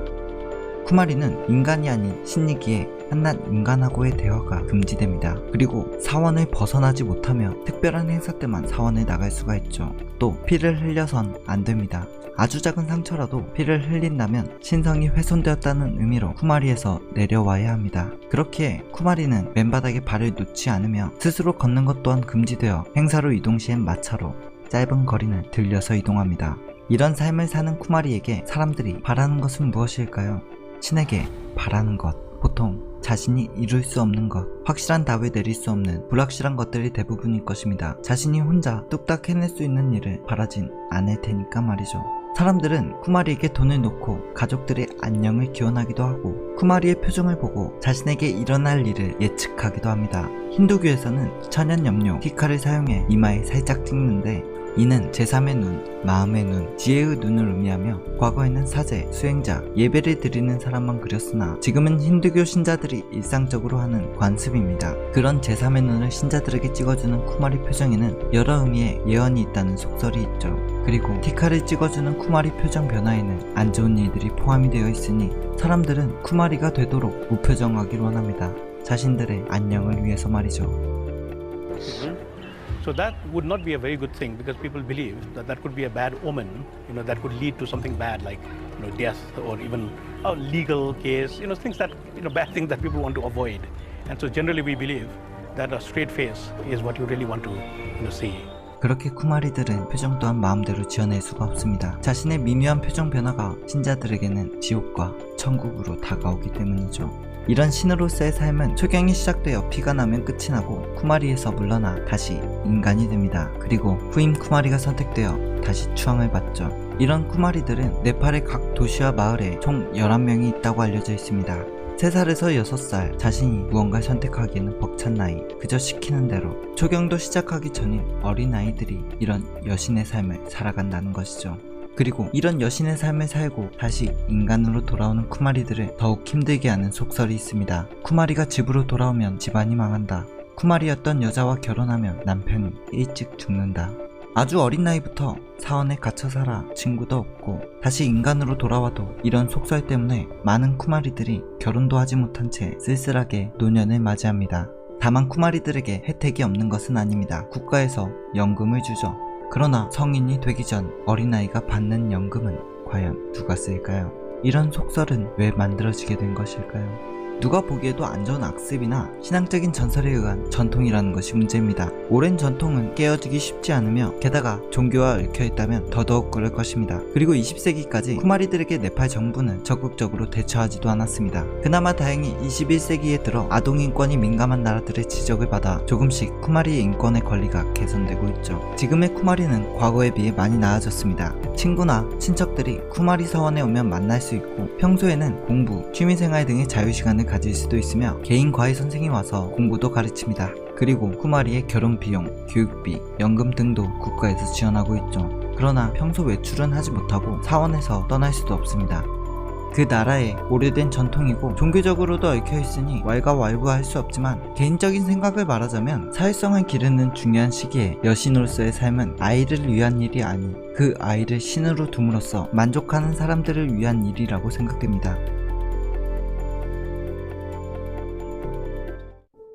쿠마리는 인간이 아닌 신이기에 한낱 인간하고의 대화가 금지됩니다. 그리고 사원을 벗어나지 못하며 특별한 행사 때만 사원을 나갈 수가 있죠. 또 피를 흘려선 안 됩니다. 아주 작은 상처라도 피를 흘린다면 신성이 훼손되었다는 의미로 쿠마리에서 내려와야 합니다. 그렇게 쿠마리는 맨바닥에 발을 놓지 않으며 스스로 걷는 것 또한 금지되어 행사로 이동 시엔 마차로 짧은 거리는 들려서 이동합니다. 이런 삶을 사는 쿠마리에게 사람들이 바라는 것은 무엇일까요? 신에게 바라는 것, 보통 자신이 이룰 수 없는 것, 확실한 답을 내릴 수 없는 불확실한 것들이 대부분일 것입니다. 자신이 혼자 뚝딱 해낼 수 있는 일을 바라진 않을 테니까 말이죠. 사람들은 쿠마리에게 돈을 놓고 가족들의 안녕을 기원하기도 하고 쿠마리의 표정을 보고 자신에게 일어날 일을 예측하기도 합니다. 힌두교에서는 천연염료 티카를 사용해 이마에 살짝 찍는데 이는 제3의 눈, 마음의 눈, 지혜의 눈을 의미하며 과거에는 사제, 수행자, 예배를 드리는 사람만 그렸으나 지금은 힌두교 신자들이 일상적으로 하는 관습입니다. 그런 제3의 눈을 신자들에게 찍어주는 쿠마리 표정에는 여러 의미의 예언이 있다는 속설이 있죠. 그리고 티카를 찍어주는 쿠마리 표정 변화에는 안 좋은 일들이 포함이 되어 있으니 사람들은 쿠마리가 되도록 무표정하길 원합니다. 자신들의 안녕을 위해서 말이죠. So that would not be a very good thing because people believe that that could be a bad omen, that could lead to something bad like, death or even a legal case, things that, bad things that people want to avoid. And so generally we believe that a straight face is what you really want to, see. 그렇게 쿠마리들은 표정 또한 마음대로 지어낼 수가 없습니다. 자신의 미묘한 표정 변화가 신자들에게는 지옥과 천국으로 다가오기 때문이죠. 이런 신으로서의 삶은 초경이 시작되어 피가 나면 끝이 나고 쿠마리에서 물러나 다시 인간이 됩니다. 그리고 후임 쿠마리가 선택되어 다시 추앙을 받죠. 이런 쿠마리들은 네팔의 각 도시와 마을에 총 11명이 있다고 알려져 있습니다. 3살에서 6살, 자신이 무언가를 선택하기에는 벅찬 나이, 그저 시키는 대로 초경도 시작하기 전인 어린아이들이 이런 여신의 삶을 살아간다는 것이죠. 그리고 이런 여신의 삶을 살고 다시 인간으로 돌아오는 쿠마리들을 더욱 힘들게 하는 속설이 있습니다. 쿠마리가 집으로 돌아오면 집안이 망한다. 쿠마리였던 여자와 결혼하면 남편이 일찍 죽는다. 아주 어린 나이부터 사원에 갇혀 살아 친구도 없고 다시 인간으로 돌아와도 이런 속설 때문에 많은 쿠마리들이 결혼도 하지 못한 채 쓸쓸하게 노년을 맞이합니다. 다만 쿠마리들에게 혜택이 없는 것은 아닙니다. 국가에서 연금을 주죠. 그러나 성인이 되기 전 어린아이가 받는 연금은 과연 누가 쓸까요? 이런 속설은 왜 만들어지게 된 것일까요? 누가 보기에도 안 좋은 악습이나 신앙적인 전설에 의한 전통이라는 것이 문제입니다. 오랜 전통은 깨어지기 쉽지 않으며 게다가 종교와 얽혀있다면 더더욱 그럴 것입니다. 그리고 20세기까지 쿠마리들에게 네팔 정부는 적극적으로 대처하지도 않았습니다. 그나마 다행히 21세기에 들어 아동인권이 민감한 나라들의 지적을 받아 조금씩 쿠마리의 인권의 권리가 개선되고 있죠. 지금의 쿠마리는 과거에 비해 많이 나아졌습니다. 친구나 친척들이 쿠마리 사원에 오면 만날 수 있고 평소에는 공부, 취미생활 등의 자유시간을 가질 수도 있으며 개인 과외 선생이 와서 공부도 가르칩니다. 그리고 쿠마리의 결혼 비용, 교육비, 연금 등도 국가에서 지원하고 있죠. 그러나 평소 외출은 하지 못하고 사원에서 떠날 수도 없습니다. 그 나라의 오래된 전통이고 종교적으로도 얽혀있으니 왈가왈부할 수 없지만 개인적인 생각을 말하자면 사회성을 기르는 중요한 시기에 여신으로서의 삶은 아이를 위한 일이 아닌 그 아이를 신으로 둠으로써 만족하는 사람들을 위한 일이라고 생각됩니다.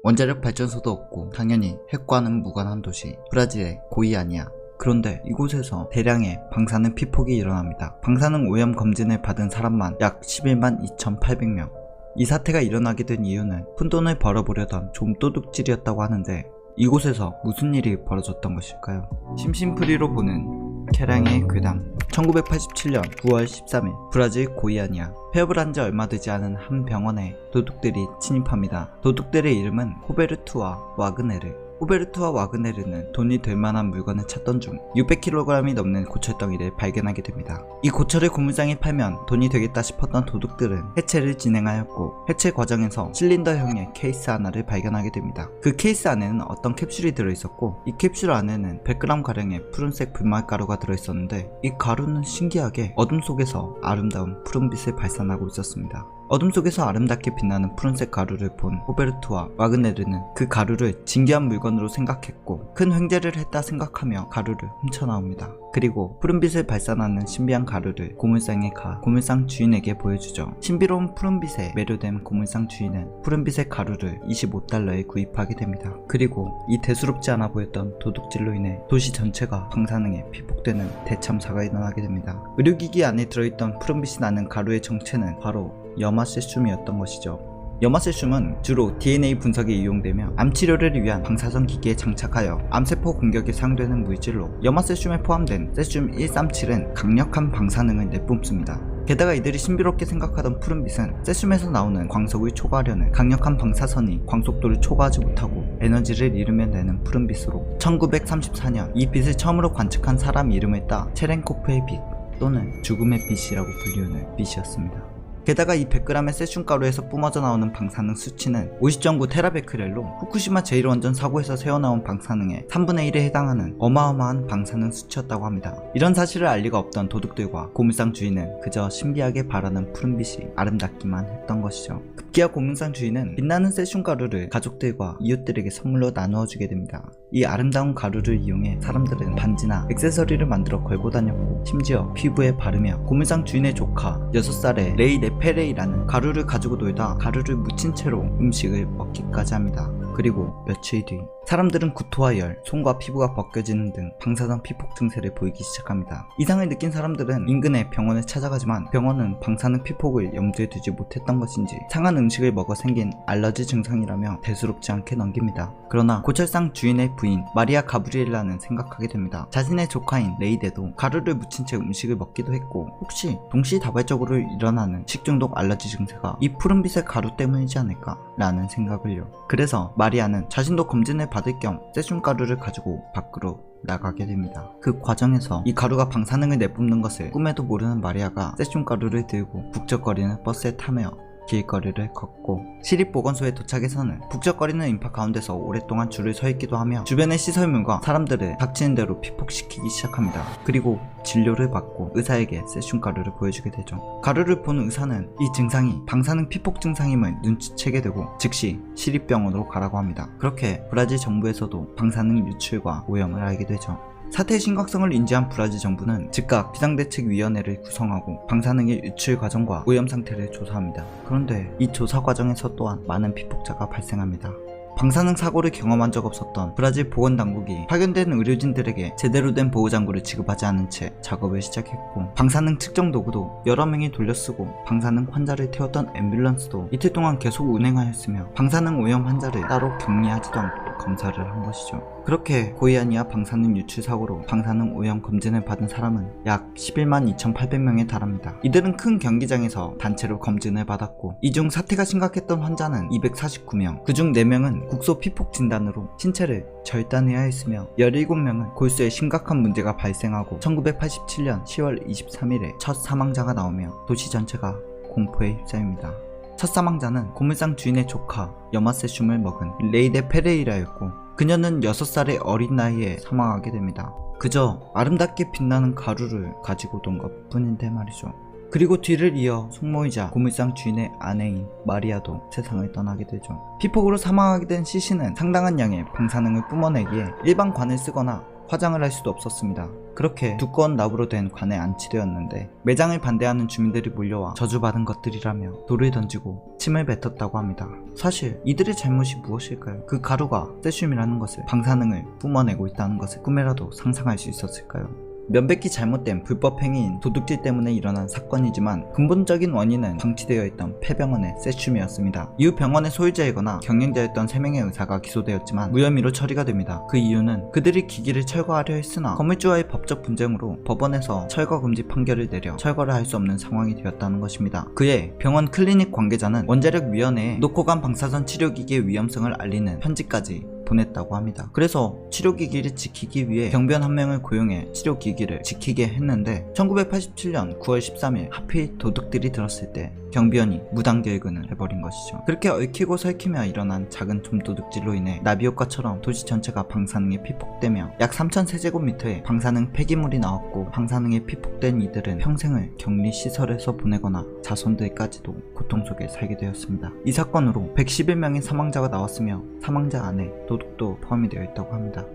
원자력 발전소도 없고 당연히 핵과는 무관한 도시 브라질의 고이아니아. 그런데 이곳에서 대량의 방사능 피폭이 일어납니다. 방사능 오염 검진을 받은 사람만 약 11만 2,800명. 이 사태가 일어나게 된 이유는 푼돈을 벌어보려던 좀도둑질이었다고 하는데 이곳에서 무슨 일이 벌어졌던 것일까요? 심심풀이로 보는 케랑의 괴담. 1987년 9월 13일 브라질 고이아니아. 폐업을 한 지 얼마 되지 않은 한 병원에 도둑들이 침입합니다. 도둑들의 이름은 호베르투와 와그네르. 호베르투와 와그네르는 돈이 될 만한 물건을 찾던 중 600kg이 넘는 고철덩이를 발견하게 됩니다. 이 고철을 고물상에 팔면 돈이 되겠다 싶었던 도둑들은 해체를 진행하였고 해체 과정에서 실린더형의 케이스 하나를 발견하게 됩니다. 그 케이스 안에는 어떤 캡슐이 들어있었고 이 캡슐 안에는 100g가량의 푸른색 분말가루가 들어있었는데 이 가루는 신기하게 어둠 속에서 아름다운 푸른빛을 발산하고 있었습니다. 어둠 속에서 아름답게 빛나는 푸른색 가루를 본 호베르투와 와그네르는 그 가루를 진귀한 물건으로 생각했고 큰 횡재를 했다 생각하며 가루를 훔쳐나옵니다. 그리고 푸른빛을 발산하는 신비한 가루를 고물상에 가 고물상 주인에게 보여주죠. 신비로운 푸른빛에 매료된 고물상 주인은 푸른빛의 가루를 25달러에 구입하게 됩니다. 그리고 이 대수롭지 않아 보였던 도둑질로 인해 도시 전체가 방사능에 피폭되는 대참사가 일어나게 됩니다. 의료기기 안에 들어있던 푸른빛이 나는 가루의 정체는 바로 염화세슘이었던 것이죠. 염화세슘은 주로 DNA 분석에 이용되며 암치료를 위한 방사선 기기에 장착하여 암세포 공격에 사용되는 물질로 염화세슘에 포함된 세슘 137은 강력한 방사능을 내뿜습니다. 게다가 이들이 신비롭게 생각하던 푸른빛은 세슘에서 나오는 광석을 초과하려는 강력한 방사선이 광속도를 초과하지 못하고 에너지를 잃으며 내는 푸른빛으로 1934년 이 빛을 처음으로 관측한 사람 이름을 따 체렌코프의 빛 또는 죽음의 빛이라고 불리우는 빛이었습니다. 게다가 이 100g의 세슘 가루에서 뿜어져 나오는 방사능 수치는 50.9 테라베크렐로 후쿠시마 제1원전 사고에서 새어나온 방사능의 3분의 1에 해당하는 어마어마한 방사능 수치였다고 합니다. 이런 사실을 알 리가 없던 도둑들과 고물상 주인은 그저 신비하게 바라는 푸른빛이 아름답기만 했던 것이죠. 급기야 고물상 주인은 빛나는 세슘 가루를 가족들과 이웃들에게 선물로 나누어 주게 됩니다. 이 아름다운 가루를 이용해 사람들은 반지나 액세서리를 만들어 걸고 다녔고 심지어 피부에 바르며 고물상 주인의 조카 6살의 레이 네페레이라는 가루를 가지고 놀다 가루를 묻힌 채로 음식을 먹기까지 합니다. 그리고 며칠 뒤 사람들은 구토와 열, 손과 피부가 벗겨지는 등 방사선 피폭 증세를 보이기 시작합니다. 이상을 느낀 사람들은 인근의 병원을 찾아가지만 병원은 방사능 피폭을 염두에 두지 못했던 것인지 상한 음식을 먹어 생긴 알러지 증상이라며 대수롭지 않게 넘깁니다. 그러나 고철상 주인의 부인 마리아 가브리엘라는 생각하게 됩니다. 자신의 조카인 레이데도 가루를 묻힌 채 음식을 먹기도 했고 혹시 동시다발적으로 일어나는 식중독 알러지 증세가 이 푸른빛의 가루 때문이지 않을까 라는 생각을요. 그래서 마리아는 자신도 검진을 받을 겸 세슘 가루를 가지고 밖으로 나가게 됩니다. 그 과정에서 이 가루가 방사능을 내뿜는 것을 꿈에도 모르는 마리아가 세슘 가루를 들고 북적거리는 버스에 타며 길거리를 걷고 시립보건소에 도착해서는 북적거리는 인파 가운데서 오랫동안 줄을 서 있기도 하며 주변의 시설물과 사람들을 닥치는 대로 피폭시키기 시작합니다. 그리고 진료를 받고 의사에게 세슘 가루를 보여주게 되죠. 가루를 본 의사는 이 증상이 방사능 피폭 증상임을 눈치채게 되고 즉시 시립병원으로 가라고 합니다. 그렇게 브라질 정부에서도 방사능 유출과 오염을 알게 되죠. 사태의 심각성을 인지한 브라질 정부는 즉각 비상대책위원회를 구성하고 방사능의 유출 과정과 오염 상태를 조사합니다. 그런데 이 조사 과정에서 또한 많은 피폭자가 발생합니다. 방사능 사고를 경험한 적 없었던 브라질 보건당국이 파견된 의료진들에게 제대로 된 보호장구를 지급하지 않은 채 작업을 시작했고, 방사능 측정 도구도 여러 명이 돌려쓰고 방사능 환자를 태웠던 앰뷸런스도 이틀 동안 계속 운행하였으며 방사능 오염 환자를 따로 격리하지도 않고 검사를 한 것이죠. 그렇게 고이아니아 방사능 유출 사고로 방사능 오염 검진을 받은 사람은 약 11만 2,800명에 달합니다. 이들은 큰 경기장에서 단체로 검진을 받았고, 이 중 사태가 심각했던 환자는 249명, 그중 4명은 국소 피폭 진단으로 신체를 절단해야 했으며 17명은 골수에 심각한 문제가 발생하고 1987년 10월 23일에 첫 사망자가 나오며 도시 전체가 공포에 휩싸입니다. 첫 사망자는 고물상 주인의 조카 여마세슘을 먹은 레이데 페레이라였고, 그녀는 6살의 어린 나이에 사망하게 됩니다. 그저 아름답게 빛나는 가루를 가지고 논 것 뿐인데 말이죠. 그리고 뒤를 이어 숙모이자 고물상 주인의 아내인 마리아도 세상을 떠나게 되죠. 피폭으로 사망하게 된 시신은 상당한 양의 방사능을 뿜어내기에 일반 관을 쓰거나 화장을 할 수도 없었습니다. 그렇게 두꺼운 나무로 된 관에 안치되었는데 매장을 반대하는 주민들이 몰려와 저주받은 것들이라며 돌을 던지고 침을 뱉었다고 합니다. 사실 이들의 잘못이 무엇일까요? 그 가루가 세슘이라는 것을, 방사능을 뿜어내고 있다는 것을 꿈에라도 상상할 수 있었을까요? 면백히 잘못된 불법 행위인 도둑질 때문에 일어난 사건이지만 근본적인 원인은 방치되어 있던 폐병원의 세슘이었습니다. 이후 병원의 소유자이거나 경영자였던 3명의 의사가 기소되었지만 무혐의로 처리가 됩니다. 그 이유는 그들이 기기를 철거하려 했으나 건물주와의 법적 분쟁으로 법원에서 철거 금지 판결을 내려 철거를 할 수 없는 상황이 되었다는 것입니다. 그해 병원 클리닉 관계자는 원자력위원회에 놓고 간 방사선 치료기기의 위험성을 알리는 편지까지 보냈다고 합니다. 그래서 치료기기를 지키기 위해 경비원 1명을 고용해 치료기기를 지키게 했는데 1987년 9월 13일 하필 도둑들이 들었을 때 경비원이 무단결근을 해버린 것이죠. 그렇게 얽히고 설키며 일어난 작은 좀도둑질로 인해 나비효과처럼 도시 전체가 방사능에 피폭되며 약 3,000세제곱미터의 방사능 폐기물이 나왔고, 방사능에 피폭된 이들은 평생을 격리시설에서 보내거나 자손들까지도 고통 속에 살게 되었습니다. 이 사건으로 111명의 사망자가 나왔으며 사망자 안에 도둑도 포함이 되어 있다고 합니다.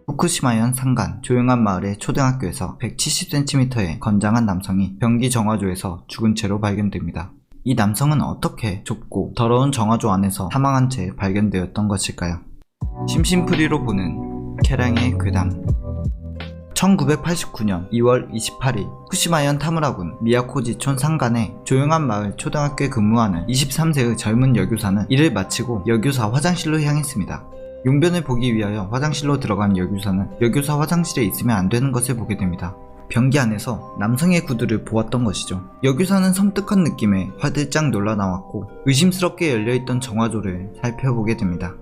후쿠시마현 산간 조용한 마을의 초등학교에서 170cm의 건장한 남성이 변기 정화조에서 죽은 채로 발견됩니다. 이 남성은 어떻게 좁고 더러운 정화조 안에서 사망한 채 발견되었던 것일까요? 심심풀이로 보는 케랑의 괴담. 1989년 2월 28일 후쿠시마현 타무라군 미야코지촌 산간의 조용한 마을 초등학교에 근무하는 23세의 젊은 여교사는 일을 마치고 여교사 화장실로 향했습니다. 용변을 보기 위하여 화장실로 들어간 여교사는 여교사 화장실에 있으면 안 되는 것을 보게 됩니다. 변기 안에서 남성의 구두를 보았던 것이죠. 여교사는 섬뜩한 느낌에 화들짝 놀라 나왔고 의심스럽게 열려있던 정화조를 살펴보게 됩니다.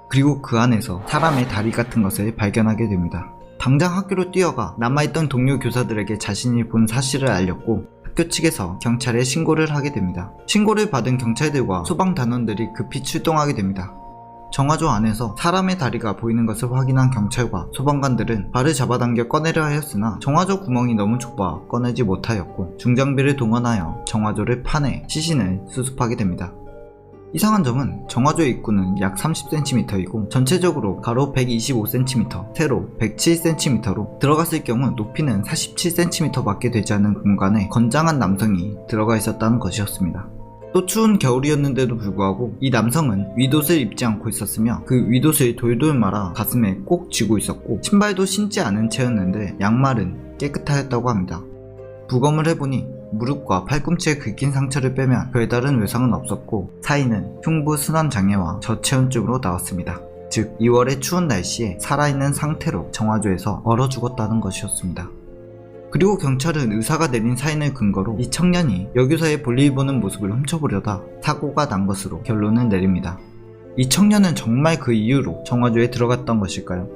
그리고 그 안에서 사람의 다리 같은 것을 발견하게 됩니다. 당장 학교로 뛰어가 남아있던 동료 교사들에게 자신이 본 사실을 알렸고 학교 측에서 경찰에 신고를 하게 됩니다. 신고를 받은 경찰들과 소방단원들이 급히 출동하게 됩니다. 정화조 안에서 사람의 다리가 보이는 것을 확인한 경찰과 소방관들은 발을 잡아당겨 꺼내려 하였으나 정화조 구멍이 너무 좁아 꺼내지 못하였고 중장비를 동원하여 정화조를 파내 시신을 수습하게 됩니다. 이상한 점은 정화조의 입구는 약 30cm이고 전체적으로 가로 125cm, 세로 107cm로 들어갔을 경우 높이는 47cm 밖에 되지 않는 공간에 건장한 남성이 들어가 있었다는 것이었습니다. 또 추운 겨울이었는데도 불구하고 이 남성은 윗옷을 입지 않고 있었으며 그 윗옷을 돌돌 말아 가슴에 꼭 쥐고 있었고 신발도 신지 않은 채였는데 양말은 깨끗하였다고 합니다. 부검을 해보니 무릎과 팔꿈치에 긁힌 상처를 빼면 별다른 외상은 없었고 사인은 흉부 순환장애와 저체온증으로 나왔습니다. 즉 2월의 추운 날씨에 살아있는 상태로 정화조에서 얼어 죽었다는 것이었습니다. 그리고 경찰은 의사가 내린 사인을 근거로 이 청년이 여교사의 볼일 보는 모습을 훔쳐보려다 사고가 난 것으로 결론을 내립니다. 이 청년은 정말 그 이유로 정화조에 들어갔던 것일까요?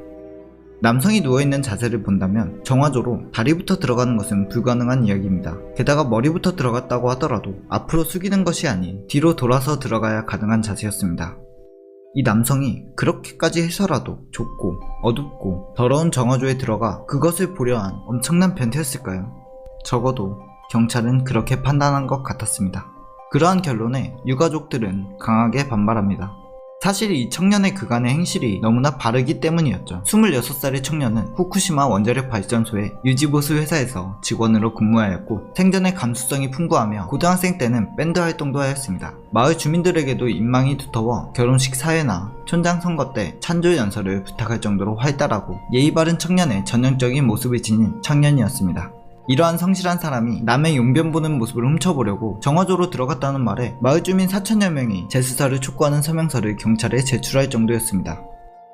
남성이 누워있는 자세를 본다면 정화조로 다리부터 들어가는 것은 불가능한 이야기입니다. 게다가 머리부터 들어갔다고 하더라도 앞으로 숙이는 것이 아닌 뒤로 돌아서 들어가야 가능한 자세였습니다. 이 남성이 그렇게까지 해서라도 좁고 어둡고 더러운 정화조에 들어가 그것을 보려 한 엄청난 변태였을까요? 적어도 경찰은 그렇게 판단한 것 같았습니다. 그러한 결론에 유가족들은 강하게 반발합니다. 사실 이 청년의 그간의 행실이 너무나 바르기 때문이었죠. 26살의 청년은 후쿠시마 원자력 발전소의 유지보수 회사에서 직원으로 근무하였고 생전에 감수성이 풍부하며 고등학생 때는 밴드 활동도 하였습니다. 마을 주민들에게도 인망이 두터워 결혼식 사회나 촌장 선거 때 찬조 연설을 부탁할 정도로 활달하고 예의 바른 청년의 전형적인 모습을 지닌 청년이었습니다. 이러한 성실한 사람이 남의 용변 보는 모습을 훔쳐보려고 정화조로 들어갔다는 말에 마을 주민 4천여 명이 재수사를 촉구하는 서명서를 경찰에 제출할 정도였습니다.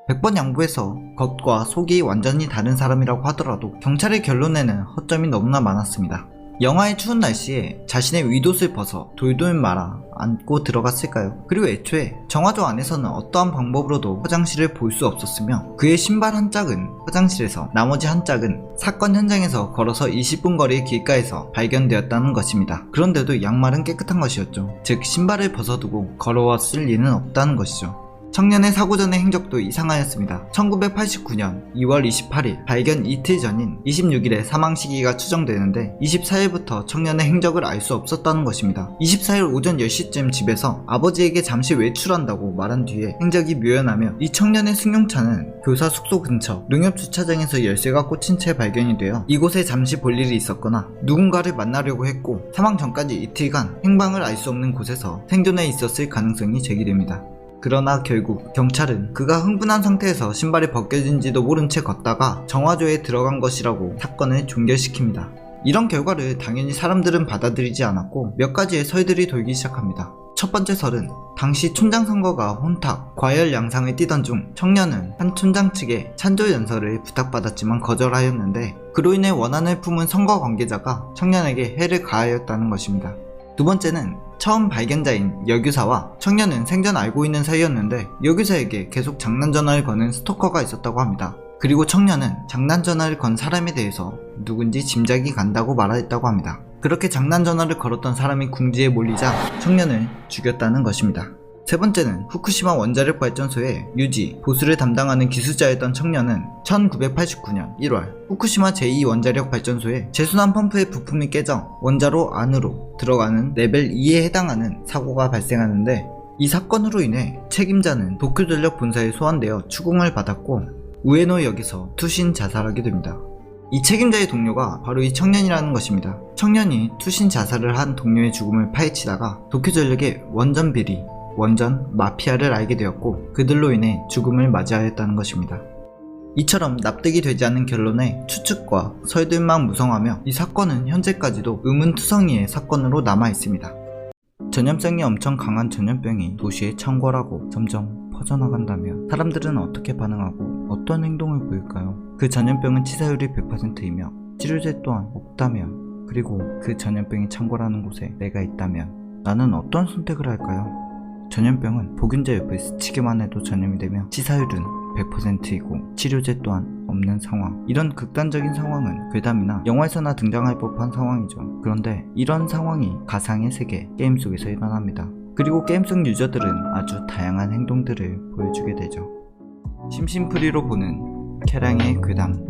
100번 양보해서 겉과 속이 완전히 다른 사람이라고 하더라도 경찰의 결론에는 허점이 너무나 많았습니다. 영하의 추운 날씨에 자신의 윗옷을 벗어 돌돌 말아 안고 들어갔을까요? 그리고 애초에 정화조 안에서는 어떠한 방법으로도 화장실을 볼 수 없었으며 그의 신발 한 짝은 화장실에서 나머지 한 짝은 사건 현장에서 걸어서 20분 거리의 길가에서 발견되었다는 것입니다. 그런데도 양말은 깨끗한 것이었죠. 즉 신발을 벗어두고 걸어왔을 리는 없다는 것이죠. 청년의 사고 전의 행적도 이상하였습니다. 1989년 2월 28일 발견 이틀 전인 26일에 사망 시기가 추정되는데 24일부터 청년의 행적을 알 수 없었다는 것입니다. 24일 오전 10시쯤 집에서 아버지에게 잠시 외출한다고 말한 뒤에 행적이 묘연하며 이 청년의 승용차는 교사 숙소 근처 농협주차장에서 열쇠가 꽂힌 채 발견이 되어 이곳에 잠시 볼 일이 있었거나 누군가를 만나려고 했고 사망 전까지 이틀간 행방을 알 수 없는 곳에서 생존해 있었을 가능성이 제기됩니다. 그러나 결국 경찰은 그가 흥분한 상태에서 신발이 벗겨진지도 모른 채 걷다가 정화조에 들어간 것이라고 사건을 종결시킵니다. 이런 결과를 당연히 사람들은 받아들이지 않았고 몇 가지의 설들이 돌기 시작합니다. 첫 번째 설은 당시 촌장 선거가 혼탁, 과열 양상을 띠던 중 청년은 한 촌장 측에 찬조 연설을 부탁받았지만 거절하였는데 그로 인해 원한을 품은 선거 관계자가 청년에게 해를 가하였다는 것입니다. 두 번째는 처음 발견자인 여교사와 청년은 생전 알고 있는 사이였는데 여교사에게 계속 장난 전화를 거는 스토커가 있었다고 합니다. 그리고 청년은 장난 전화를 건 사람에 대해서 누군지 짐작이 간다고 말했다고 합니다. 그렇게 장난 전화를 걸었던 사람이 궁지에 몰리자 청년을 죽였다는 것입니다. 세 번째는 후쿠시마 원자력 발전소의 유지, 보수를 담당하는 기술자였던 청년은 1989년 1월 후쿠시마 제2원자력 발전소의 제순환 펌프의 부품이 깨져 원자로 안으로 들어가는 레벨 2에 해당하는 사고가 발생하는데 이 사건으로 인해 책임자는 도쿄전력 본사에 소환되어 추궁을 받았고 우에노역에서 투신 자살하게 됩니다. 이 책임자의 동료가 바로 이 청년이라는 것입니다. 청년이 투신 자살을 한 동료의 죽음을 파헤치다가 도쿄전력의 원전 비리, 원전 마피아를 알게 되었고 그들로 인해 죽음을 맞이하였다는 것입니다. 이처럼 납득이 되지 않는 결론에 추측과 설들만 무성하며 이 사건은 현재까지도 의문투성이의 사건으로 남아있습니다. 전염성이 엄청 강한 전염병이 도시에 창궐하고 점점 퍼져나간다면 사람들은 어떻게 반응하고 어떤 행동을 보일까요? 그 전염병은 치사율이 100%이며 치료제 또한 없다면 그리고 그 전염병이 창궐하는 곳에 내가 있다면 나는 어떤 선택을 할까요? 전염병은 보균자 옆에 스치기만 해도 전염이 되며 치사율은 100%이고 치료제 또한 없는 상황. 이런 극단적인 상황은 괴담이나 영화에서나 등장할 법한 상황이죠. 그런데 이런 상황이 가상의 세계, 게임 속에서 일어납니다. 그리고 게임 속 유저들은 아주 다양한 행동들을 보여주게 되죠. 심심풀이로 보는 캐랑의 괴담.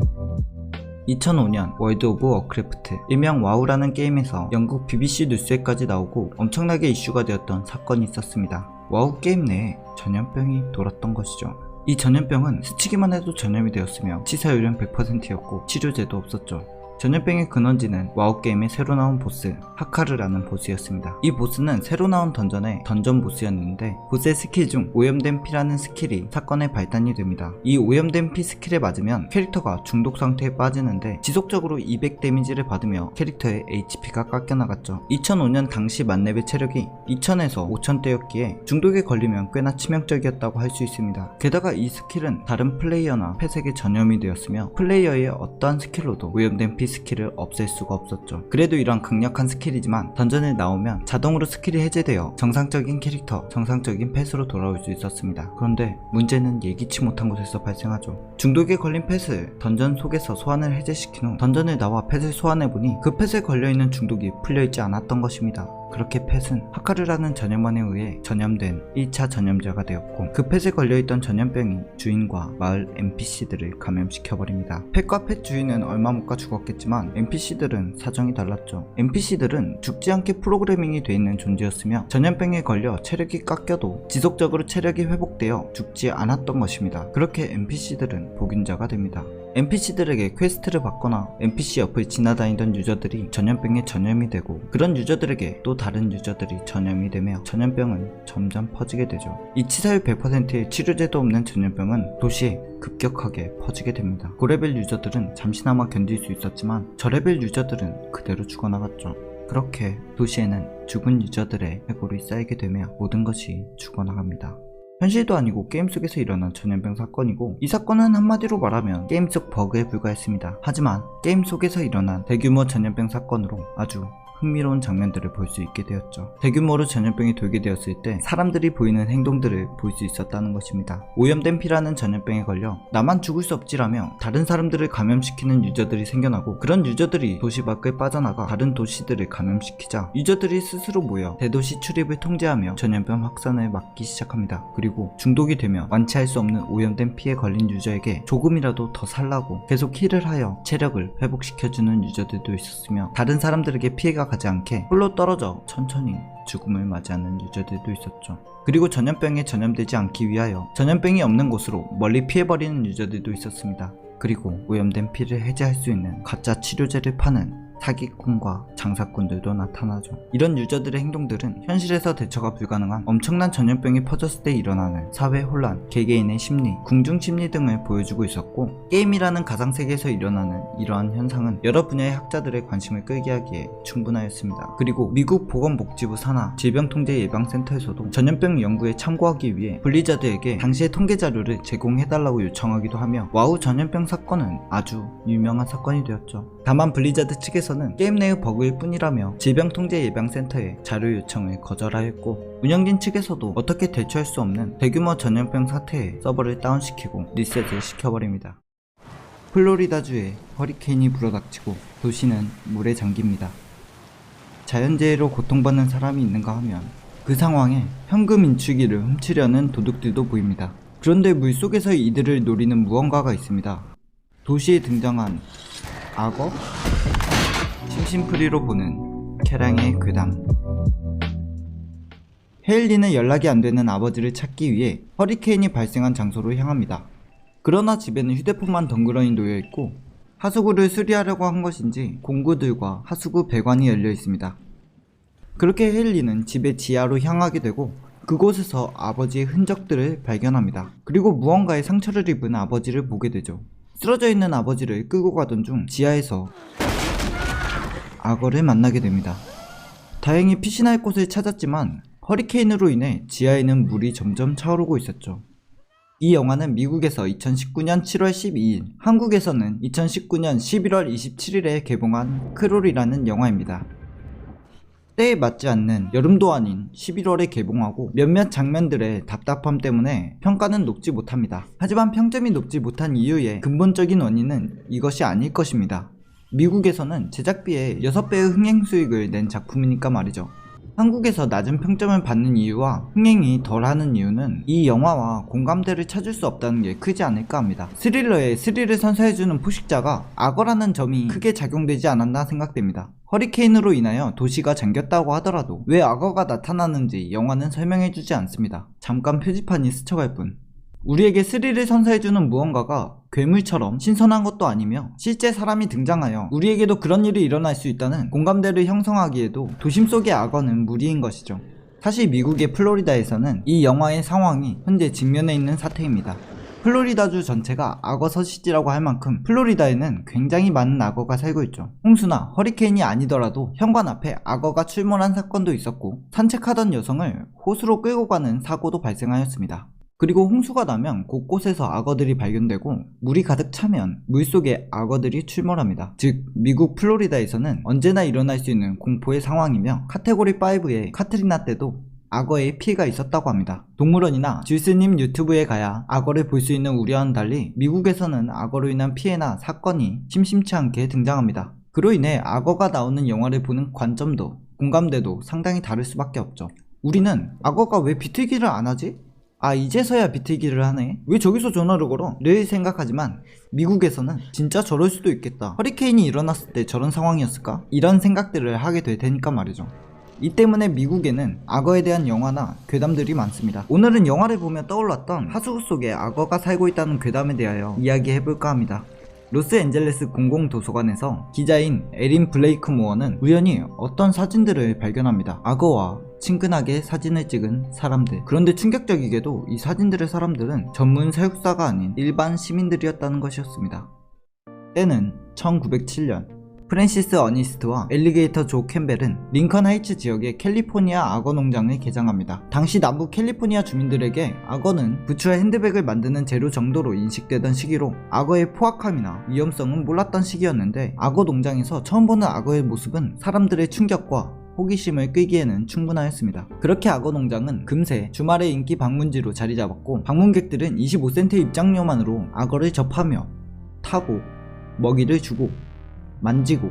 2005년 월드 오브 워크래프트 일명 와우라는 게임에서 영국 BBC 뉴스에까지 나오고 엄청나게 이슈가 되었던 사건이 있었습니다. 와우 게임 내에 전염병이 돌았던 것이죠. 이 전염병은 스치기만 해도 전염이 되었으며 치사율은 100%였고 치료제도 없었죠. 전염병의 근원지는 와우 게임의 새로 나온 보스 하카르라는 보스였습니다. 이 보스는 새로 나온 던전의 던전 보스였는데 보스의 스킬 중 오염된 피라는 스킬이 사건의 발단이 됩니다. 이 오염된 피 스킬에 맞으면 캐릭터가 중독 상태에 빠지는데 지속적으로 200 데미지를 받으며 캐릭터의 HP가 깎여나갔죠. 2005년 당시 만렙의 체력이 2000에서 5000대였기에 중독에 걸리면 꽤나 치명적이었다고 할 수 있습니다. 게다가 이 스킬은 다른 플레이어나 펫에게 전염이 되었으며 플레이어의 어떠한 스킬로도 오염된 피 스킬을 없앨 수가 없었죠. 그래도 이런 강력한 스킬이지만 던전에 나오면 자동으로 스킬이 해제되어 정상적인 캐릭터, 정상적인 펫으로 돌아올 수 있었습니다. 그런데 문제는 예기치 못한 곳에서 발생하죠. 중독에 걸린 펫을 던전 속에서 소환을 해제시킨 후 던전을 나와 펫을 소환해보니 그 펫에 걸려있는 중독이 풀려있지 않았던 것입니다. 그렇게 펫은 하카르라는 전염원에 의해 전염된 1차 전염자가 되었고 그 펫에 걸려있던 전염병이 주인과 마을 NPC들을 감염시켜버립니다. 펫과 펫 주인은 얼마 못 가 죽었겠지만 NPC들은 사정이 달랐죠. NPC들은 죽지 않게 프로그래밍이 되어 있는 존재였으며 전염병에 걸려 체력이 깎여도 지속적으로 체력이 회복되어 죽지 않았던 것입니다. 그렇게 NPC들은 복균자가 됩니다. NPC들에게 퀘스트를 받거나 NPC 옆을 지나다니던 유저들이 전염병에 전염이 되고 그런 유저들에게 또 다른 유저들이 전염이 되며 전염병은 점점 퍼지게 되죠. 이 치사율 100%의 치료제도 없는 전염병은 도시에 급격하게 퍼지게 됩니다. 고레벨 유저들은 잠시나마 견딜 수 있었지만 저레벨 유저들은 그대로 죽어나갔죠. 그렇게 도시에는 죽은 유저들의 해골이 쌓이게 되며 모든 것이 죽어나갑니다. 현실도 아니고 게임 속에서 일어난 전염병 사건이고 이 사건은 한마디로 말하면 게임 속 버그에 불과했습니다. 하지만 게임 속에서 일어난 대규모 전염병 사건으로 아주 흥미로운 장면들을 볼 수 있게 되었죠. 대규모로 전염병이 돌게 되었을 때 사람들이 보이는 행동들을 볼 수 있었다는 것입니다. 오염된 피라는 전염병에 걸려 나만 죽을 수 없지라며 다른 사람들을 감염시키는 유저들이 생겨나고 그런 유저들이 도시 밖을 빠져나가 다른 도시들을 감염시키자 유저들이 스스로 모여 대도시 출입을 통제하며 전염병 확산을 막기 시작합니다. 그리고 중독이 되며 완치할 수 없는 오염된 피에 걸린 유저에게 조금이라도 더 살라고 계속 힐을 하여 체력을 회복시켜주는 유저들도 있었으며 다른 사람들에게 피해가 가지 않게 홀로 떨어져 천천히 죽음을 맞이하는 유저들도 있었죠. 그리고 전염병에 전염되지 않기 위하여 전염병이 없는 곳으로 멀리 피해버리는 유저들도 있었습니다. 그리고 오염된 피를 해제할 수 있는 가짜 치료제를 파는 사기꾼과 장사꾼들도 나타나죠. 이런 유저들의 행동들은 현실에서 대처가 불가능한 엄청난 전염병이 퍼졌을 때 일어나는 사회 혼란, 개개인의 심리, 궁중 심리 등을 보여주고 있었고 게임이라는 가상세계에서 일어나는 이러한 현상은 여러 분야의 학자들의 관심을 끌게 하기에 충분하였습니다. 그리고 미국 보건복지부 산하 질병통제예방센터에서도 전염병 연구에 참고하기 위해 블리자드에게 당시의 통계 자료를 제공해달라고 요청하기도 하며 와우 전염병 사건은 아주 유명한 사건이 되었죠. 다만 블리자드 측에서는 게임 내의 버그일 뿐이라며 질병통제예방센터에 자료 요청을 거절하였고 운영진 측에서도 어떻게 대처할 수 없는 대규모 전염병 사태에 서버를 다운시키고 리셋을 시켜버립니다. 플로리다주에 허리케인이 불어닥치고 도시는 물에 잠깁니다. 자연재해로 고통받는 사람이 있는가 하면 그 상황에 현금 인출기를 훔치려는 도둑들도 보입니다. 그런데 물속에서 이들을 노리는 무언가가 있습니다. 도시에 등장한 악어? 심심풀이로 보는 캐랑의 괴담. 헤일리는 연락이 안되는 아버지를 찾기 위해 허리케인이 발생한 장소로 향합니다. 그러나 집에는 휴대폰만 덩그러니 놓여있고 하수구를 수리하려고 한 것인지 공구들과 하수구 배관이 열려 있습니다. 그렇게 헤일리는 집의 지하로 향하게 되고 그곳에서 아버지의 흔적들을 발견합니다. 그리고 무언가에 상처를 입은 아버지를 보게 되죠. 쓰러져 있는 아버지를 끌고 가던 중 지하에서 악어를 만나게 됩니다. 다행히 피신할 곳을 찾았지만 허리케인으로 인해 지하에는 물이 점점 차오르고 있었죠. 이 영화는 미국에서 2019년 7월 12일, 한국에서는 2019년 11월 27일에 개봉한 크롤이라는 영화입니다. 때에 맞지 않는 여름도 아닌 11월에 개봉하고 몇몇 장면들의 답답함 때문에 평가는 높지 못합니다. 하지만 평점이 높지 못한 이유의 근본적인 원인은 이것이 아닐 것입니다. 미국에서는 제작비의 6배의 흥행 수익을 낸 작품이니까 말이죠. 한국에서 낮은 평점을 받는 이유와 흥행이 덜하는 이유는 이 영화와 공감대를 찾을 수 없다는 게 크지 않을까 합니다. 스릴러에 스릴을 선사해주는 포식자가 악어라는 점이 크게 작용되지 않았나 생각됩니다. 허리케인으로 인하여 도시가 잠겼다고 하더라도 왜 악어가 나타나는지 영화는 설명해주지 않습니다. 잠깐 표지판이 스쳐갈 뿐. 우리에게 스릴을 선사해주는 무언가가 괴물처럼 신선한 것도 아니며 실제 사람이 등장하여 우리에게도 그런 일이 일어날 수 있다는 공감대를 형성하기에도 도심 속의 악어는 무리인 것이죠. 사실 미국의 플로리다에서는 이 영화의 상황이 현재 직면해 있는 사태입니다. 플로리다주 전체가 악어 서식지라고 할 만큼 플로리다에는 굉장히 많은 악어가 살고 있죠. 홍수나 허리케인이 아니더라도 현관 앞에 악어가 출몰한 사건도 있었고 산책하던 여성을 호수로 끌고 가는 사고도 발생하였습니다. 그리고 홍수가 나면 곳곳에서 악어들이 발견되고 물이 가득 차면 물속에 악어들이 출몰합니다. 즉 미국 플로리다에서는 언제나 일어날 수 있는 공포의 상황이며 카테고리 5의 카트리나 때도 악어에 피해가 있었다고 합니다. 동물원이나 주스님 유튜브에 가야 악어를 볼 수 있는 우려와는 달리 미국에서는 악어로 인한 피해나 사건이 심심치 않게 등장합니다. 그로 인해 악어가 나오는 영화를 보는 관점도 공감대도 상당히 다를 수밖에 없죠. 우리는 악어가 왜 비틀기를 안 하지? 아, 이제서야 비틀기를 하네? 왜 저기서 전화를 걸어? 늘 생각하지만 미국에서는 진짜 저럴 수도 있겠다. 허리케인이 일어났을 때 저런 상황이었을까? 이런 생각들을 하게 될 테니까 말이죠. 이 때문에 미국에는 악어에 대한 영화나 괴담들이 많습니다. 오늘은 영화를 보며 떠올랐던 하수구 속에 악어가 살고 있다는 괴담에 대하여 이야기해볼까 합니다. 로스앤젤레스 공공도서관에서 기자인 에린 블레이크 모어는 우연히 어떤 사진들을 발견합니다. 악어와 친근하게 사진을 찍은 사람들. 그런데 충격적이게도 이 사진들의 사람들은 전문 사육사가 아닌 일반 시민들이었다는 것이었습니다. 때는 1907년. 프랜시스 어니스트와 엘리게이터 조 캠벨은 링컨 하이츠 지역의 캘리포니아 악어 농장을 개장합니다. 당시 남부 캘리포니아 주민들에게 악어는 부츠와 핸드백을 만드는 재료 정도로 인식되던 시기로 악어의 포악함이나 위험성은 몰랐던 시기였는데, 악어 농장에서 처음 보는 악어의 모습은 사람들의 충격과 호기심을 끄기에는 충분하였습니다. 그렇게 악어 농장은 금세 주말의 인기 방문지로 자리 잡았고, 방문객들은 25센트 입장료만으로 악어를 접하며 타고 먹이를 주고 만지고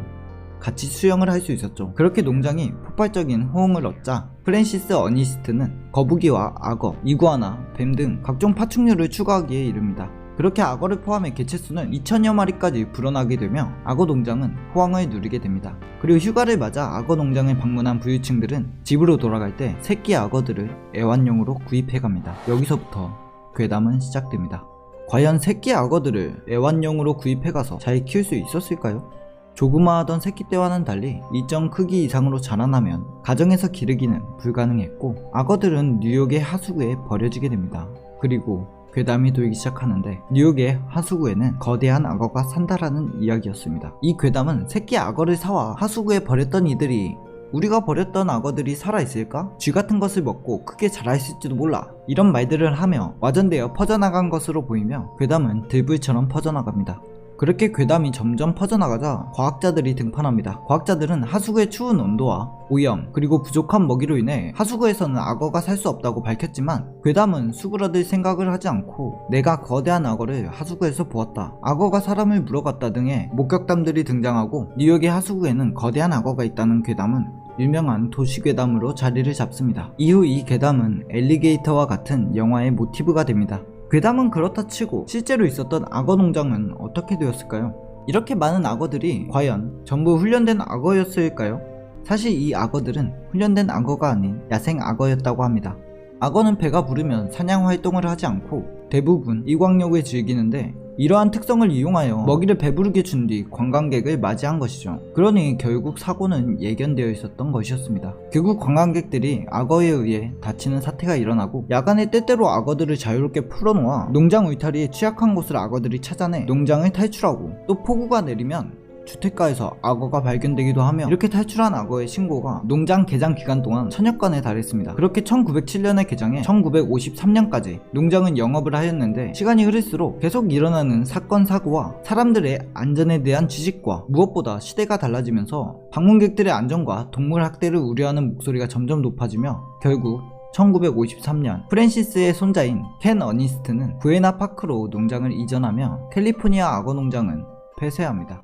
같이 수영을 할 수 있었죠. 그렇게 농장이 폭발적인 호응을 얻자 프랜시스 어니스트는 거북이와 악어, 이구아나, 뱀 등 각종 파충류를 추가하기에 이릅니다. 그렇게 악어를 포함해 개체수는 2000여 마리까지 불어나게 되며 악어 농장은 호황을 누리게 됩니다. 그리고 휴가를 맞아 악어 농장을 방문한 부유층들은 집으로 돌아갈 때 새끼 악어들을 애완용으로 구입해갑니다. 여기서부터 괴담은 시작됩니다. 과연 새끼 악어들을 애완용으로 구입해가서 잘 키울 수 있었을까요? 조그마하던 새끼 때와는 달리 일정 크기 이상으로 자라나면 가정에서 기르기는 불가능했고, 악어들은 뉴욕의 하수구에 버려지게 됩니다. 그리고 괴담이 돌기 시작하는데, 뉴욕의 하수구에는 거대한 악어가 산다라는 이야기였습니다. 이 괴담은 새끼 악어를 사와 하수구에 버렸던 이들이 우리가 버렸던 악어들이 살아있을까? 쥐 같은 것을 먹고 크게 자라있을지도 몰라, 이런 말들을 하며 와전되어 퍼져나간 것으로 보이며 괴담은 들불처럼 퍼져나갑니다. 그렇게 괴담이 점점 퍼져나가자 과학자들이 등판합니다. 과학자들은 하수구의 추운 온도와 오염, 그리고 부족한 먹이로 인해 하수구에서는 악어가 살 수 없다고 밝혔지만, 괴담은 수그러들 생각을 하지 않고 내가 거대한 악어를 하수구에서 보았다, 악어가 사람을 물어갔다 등의 목격담들이 등장하고, 뉴욕의 하수구에는 거대한 악어가 있다는 괴담은 유명한 도시괴담으로 자리를 잡습니다. 이후 이 괴담은 엘리게이터와 같은 영화의 모티브가 됩니다. 괴담은 그렇다 치고 실제로 있었던 악어 농장은 어떻게 되었을까요? 이렇게 많은 악어들이 과연 전부 훈련된 악어였을까요? 사실 이 악어들은 훈련된 악어가 아닌 야생 악어였다고 합니다. 악어는 배가 부르면 사냥 활동을 하지 않고 대부분 이광욕을 즐기는데, 이러한 특성을 이용하여 먹이를 배부르게 준 뒤 관광객을 맞이한 것이죠. 그러니 결국 사고는 예견되어 있었던 것이었습니다. 결국 관광객들이 악어에 의해 다치는 사태가 일어나고, 야간에 때때로 악어들을 자유롭게 풀어놓아 농장 울타리에 취약한 곳을 악어들이 찾아내 농장을 탈출하고, 또 폭우가 내리면 주택가에서 악어가 발견되기도 하며, 이렇게 탈출한 악어의 신고가 농장 개장 기간 동안 1000여 건에 달했습니다. 그렇게 1907년에 개장해 1953년까지 농장은 영업을 하였는데, 시간이 흐를수록 계속 일어나는 사건 사고와 사람들의 안전에 대한 지식과 무엇보다 시대가 달라지면서 방문객들의 안전과 동물 학대를 우려하는 목소리가 점점 높아지며, 결국 1953년 프랜시스의 손자인 켄 어니스트는 부에나 파크로 농장을 이전하며 캘리포니아 악어 농장은 폐쇄합니다.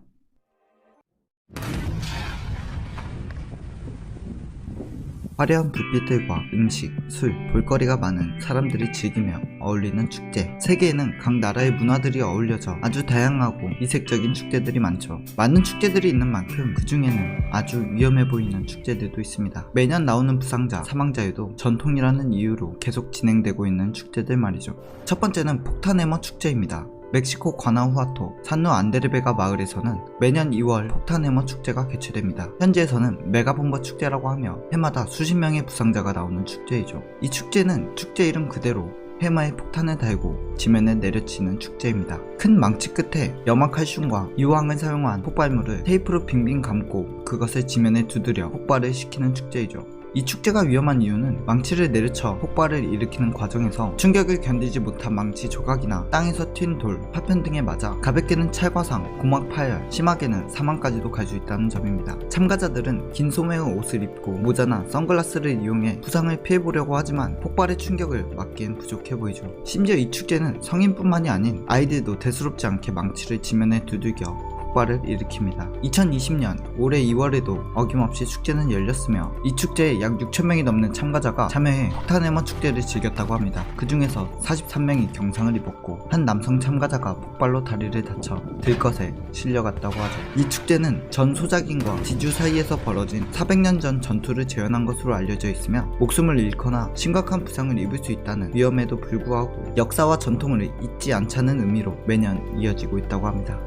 화려한 불빛들과 음식, 술, 볼거리가 많은 사람들이 즐기며 어울리는 축제. 세계에는 각 나라의 문화들이 어울려져 아주 다양하고 이색적인 축제들이 많죠. 많은 축제들이 있는 만큼 그 중에는 아주 위험해 보이는 축제들도 있습니다. 매년 나오는 부상자, 사망자에도 전통이라는 이유로 계속 진행되고 있는 축제들 말이죠. 첫 번째는 폭탄 해머 축제입니다. 멕시코 과나후아토 산루 안데르베가 마을에서는 매년 2월 폭탄 해머 축제가 개최됩니다. 현지에서는 메가본버 축제라고 하며 해마다 수십 명의 부상자가 나오는 축제이죠. 이 축제는 축제 이름 그대로 해마에 폭탄을 달고 지면에 내려치는 축제입니다. 큰 망치 끝에 염화칼슘과 유황을 사용한 폭발물을 테이프로 빙빙 감고 그것을 지면에 두드려 폭발을 시키는 축제이죠. 이 축제가 위험한 이유는 망치를 내리쳐 폭발을 일으키는 과정에서 충격을 견디지 못한 망치 조각이나 땅에서 튄 돌, 파편 등에 맞아 가볍게는 찰과상, 고막 파열, 심하게는 사망까지도 갈 수 있다는 점입니다. 참가자들은 긴 소매의 옷을 입고 모자나 선글라스를 이용해 부상을 피해보려고 하지만 폭발의 충격을 막기엔 부족해 보이죠. 심지어 이 축제는 성인뿐만이 아닌 아이들도 대수롭지 않게 망치를 지면에 두들겨 폭발을 일으킵니다. 2020년 올해 2월에도 어김없이 축제는 열렸으며 이 축제에 약 6,000명이 넘는 참가자가 참여해 폭탄해머 축제를 즐겼다고 합니다. 그 중에서 43명이 경상을 입었고 한 남성 참가자가 폭발로 다리를 다쳐 들것에 실려갔다고 하죠. 이 축제는 전 소작인과 지주 사이에서 벌어진 400년 전 전투를 재현한 것으로 알려져 있으며 목숨을 잃거나 심각한 부상을 입을 수 있다는 위험에도 불구하고 역사와 전통을 잊지 않자는 의미로 매년 이어지고 있다고 합니다.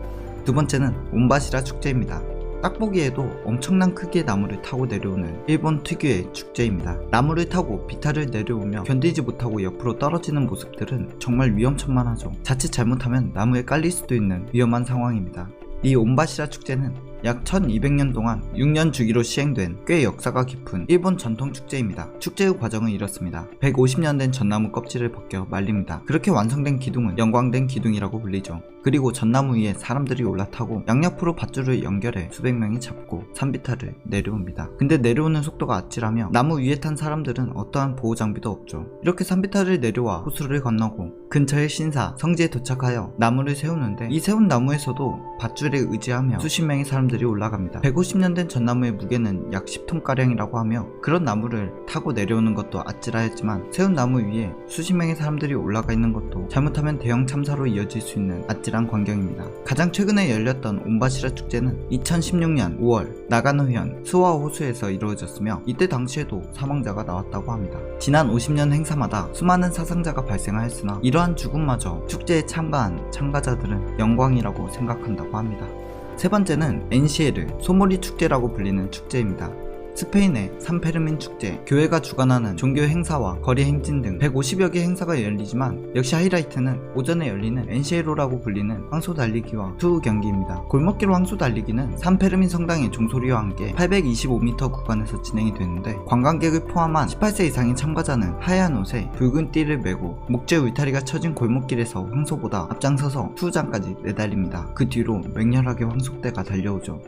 두 번째는 온바시라 축제입니다. 딱 보기에도 엄청난 크기의 나무를 타고 내려오는 일본 특유의 축제입니다. 나무를 타고 비탈을 내려오며 견디지 못하고 옆으로 떨어지는 모습들은 정말 위험천만하죠. 자칫 잘못하면 나무에 깔릴 수도 있는 위험한 상황입니다. 이 온바시라 축제는 약 1200년 동안 6년 주기로 시행된 꽤 역사가 깊은 일본 전통 축제입니다. 축제 후 과정은 이렇습니다. 150년 된 전나무 껍질을 벗겨 말립니다. 그렇게 완성된 기둥은 영광된 기둥이라고 불리죠. 그리고 전나무 위에 사람들이 올라타고 양옆으로 밧줄을 연결해 수백 명이 잡고 산비탈을 내려옵니다. 근데 내려오는 속도가 아찔하며 나무 위에 탄 사람들은 어떠한 보호 장비도 없죠. 이렇게 산비탈을 내려와 호수를 건너고 근처의 신사, 성지에 도착하여 나무를 세우는데 이 세운 나무에서도 밧줄에 의지하며 수십 명의 사람들이 올라갑니다. 150년 된 전나무의 무게는 약 10톤가량이라고 하며 그런 나무를 타고 내려오는 것도 아찔하였지만 세운 나무 위에 수십 명의 사람들이 올라가 있는 것도 잘못하면 대형 참사로 이어질 수 있는 아찔한 광경입니다. 가장 최근에 열렸던 온바시라 축제는 2016년 5월 나가노현 스와오 호수에서 이루어졌으며 이때 당시에도 사망자가 나왔다고 합니다. 지난 50년 행사마다 수많은 사상자가 발생하였으나 이러한 죽음마저 축제에 참가한 참가자들은 영광이라고 생각한다고 합니다. 세 번째는 엔시에르 소모리 축제라고 불리는 축제입니다. 스페인의 산페르민 축제, 교회가 주관하는 종교 행사와 거리 행진 등 150여 개 행사가 열리지만 역시 하이라이트는 오전에 열리는 엔시에로라고 불리는 황소 달리기와 투우 경기입니다. 골목길 황소 달리기는 산페르민 성당의 종소리와 함께 825m 구간에서 진행이 되는데 관광객을 포함한 18세 이상의 참가자는 하얀 옷에 붉은 띠를 메고 목재 울타리가 쳐진 골목길에서 황소보다 앞장서서 투우장까지 내달립니다. 그 뒤로 맹렬하게 황소떼가 달려오죠.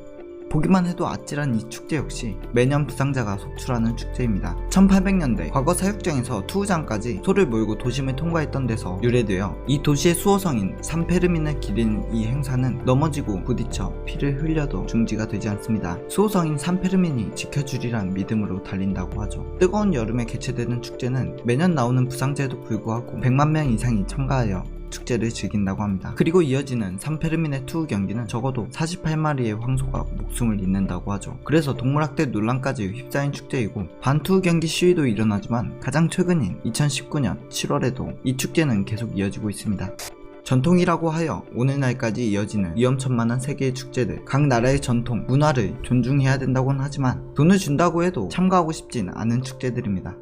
보기만 해도 아찔한 이 축제 역시 매년 부상자가 속출하는 축제입니다. 1800년대 과거 사육장에서 투우장까지 소를 몰고 도심을 통과했던 데서 유래되어 이 도시의 수호성인 산페르민을 기리는 이 행사는 넘어지고 부딪혀 피를 흘려도 중지가 되지 않습니다. 수호성인 산페르민이 지켜주리란 믿음으로 달린다고 하죠. 뜨거운 여름에 개최되는 축제는 매년 나오는 부상자에도 불구하고 100만 명 이상이 참가하여 축제를 즐긴다고 합니다. 그리고 이어지는 산페르민의 투우 경기는 적어도 48마리의 황소가 목숨을 잃는다고 하죠. 그래서 동물학대 논란까지 휩싸인 축제이고 반투우 경기 시위도 일어나지만 가장 최근인 2019년 7월에도 이 축제는 계속 이어지고 있습니다. 전통이라고 하여 오늘날까지 이어지는 위험천만한 세계의 축제들, 각 나라의 전통, 문화를 존중해야 된다고는 하지만 돈을 준다고 해도 참가하고 싶진 않은 축제들입니다.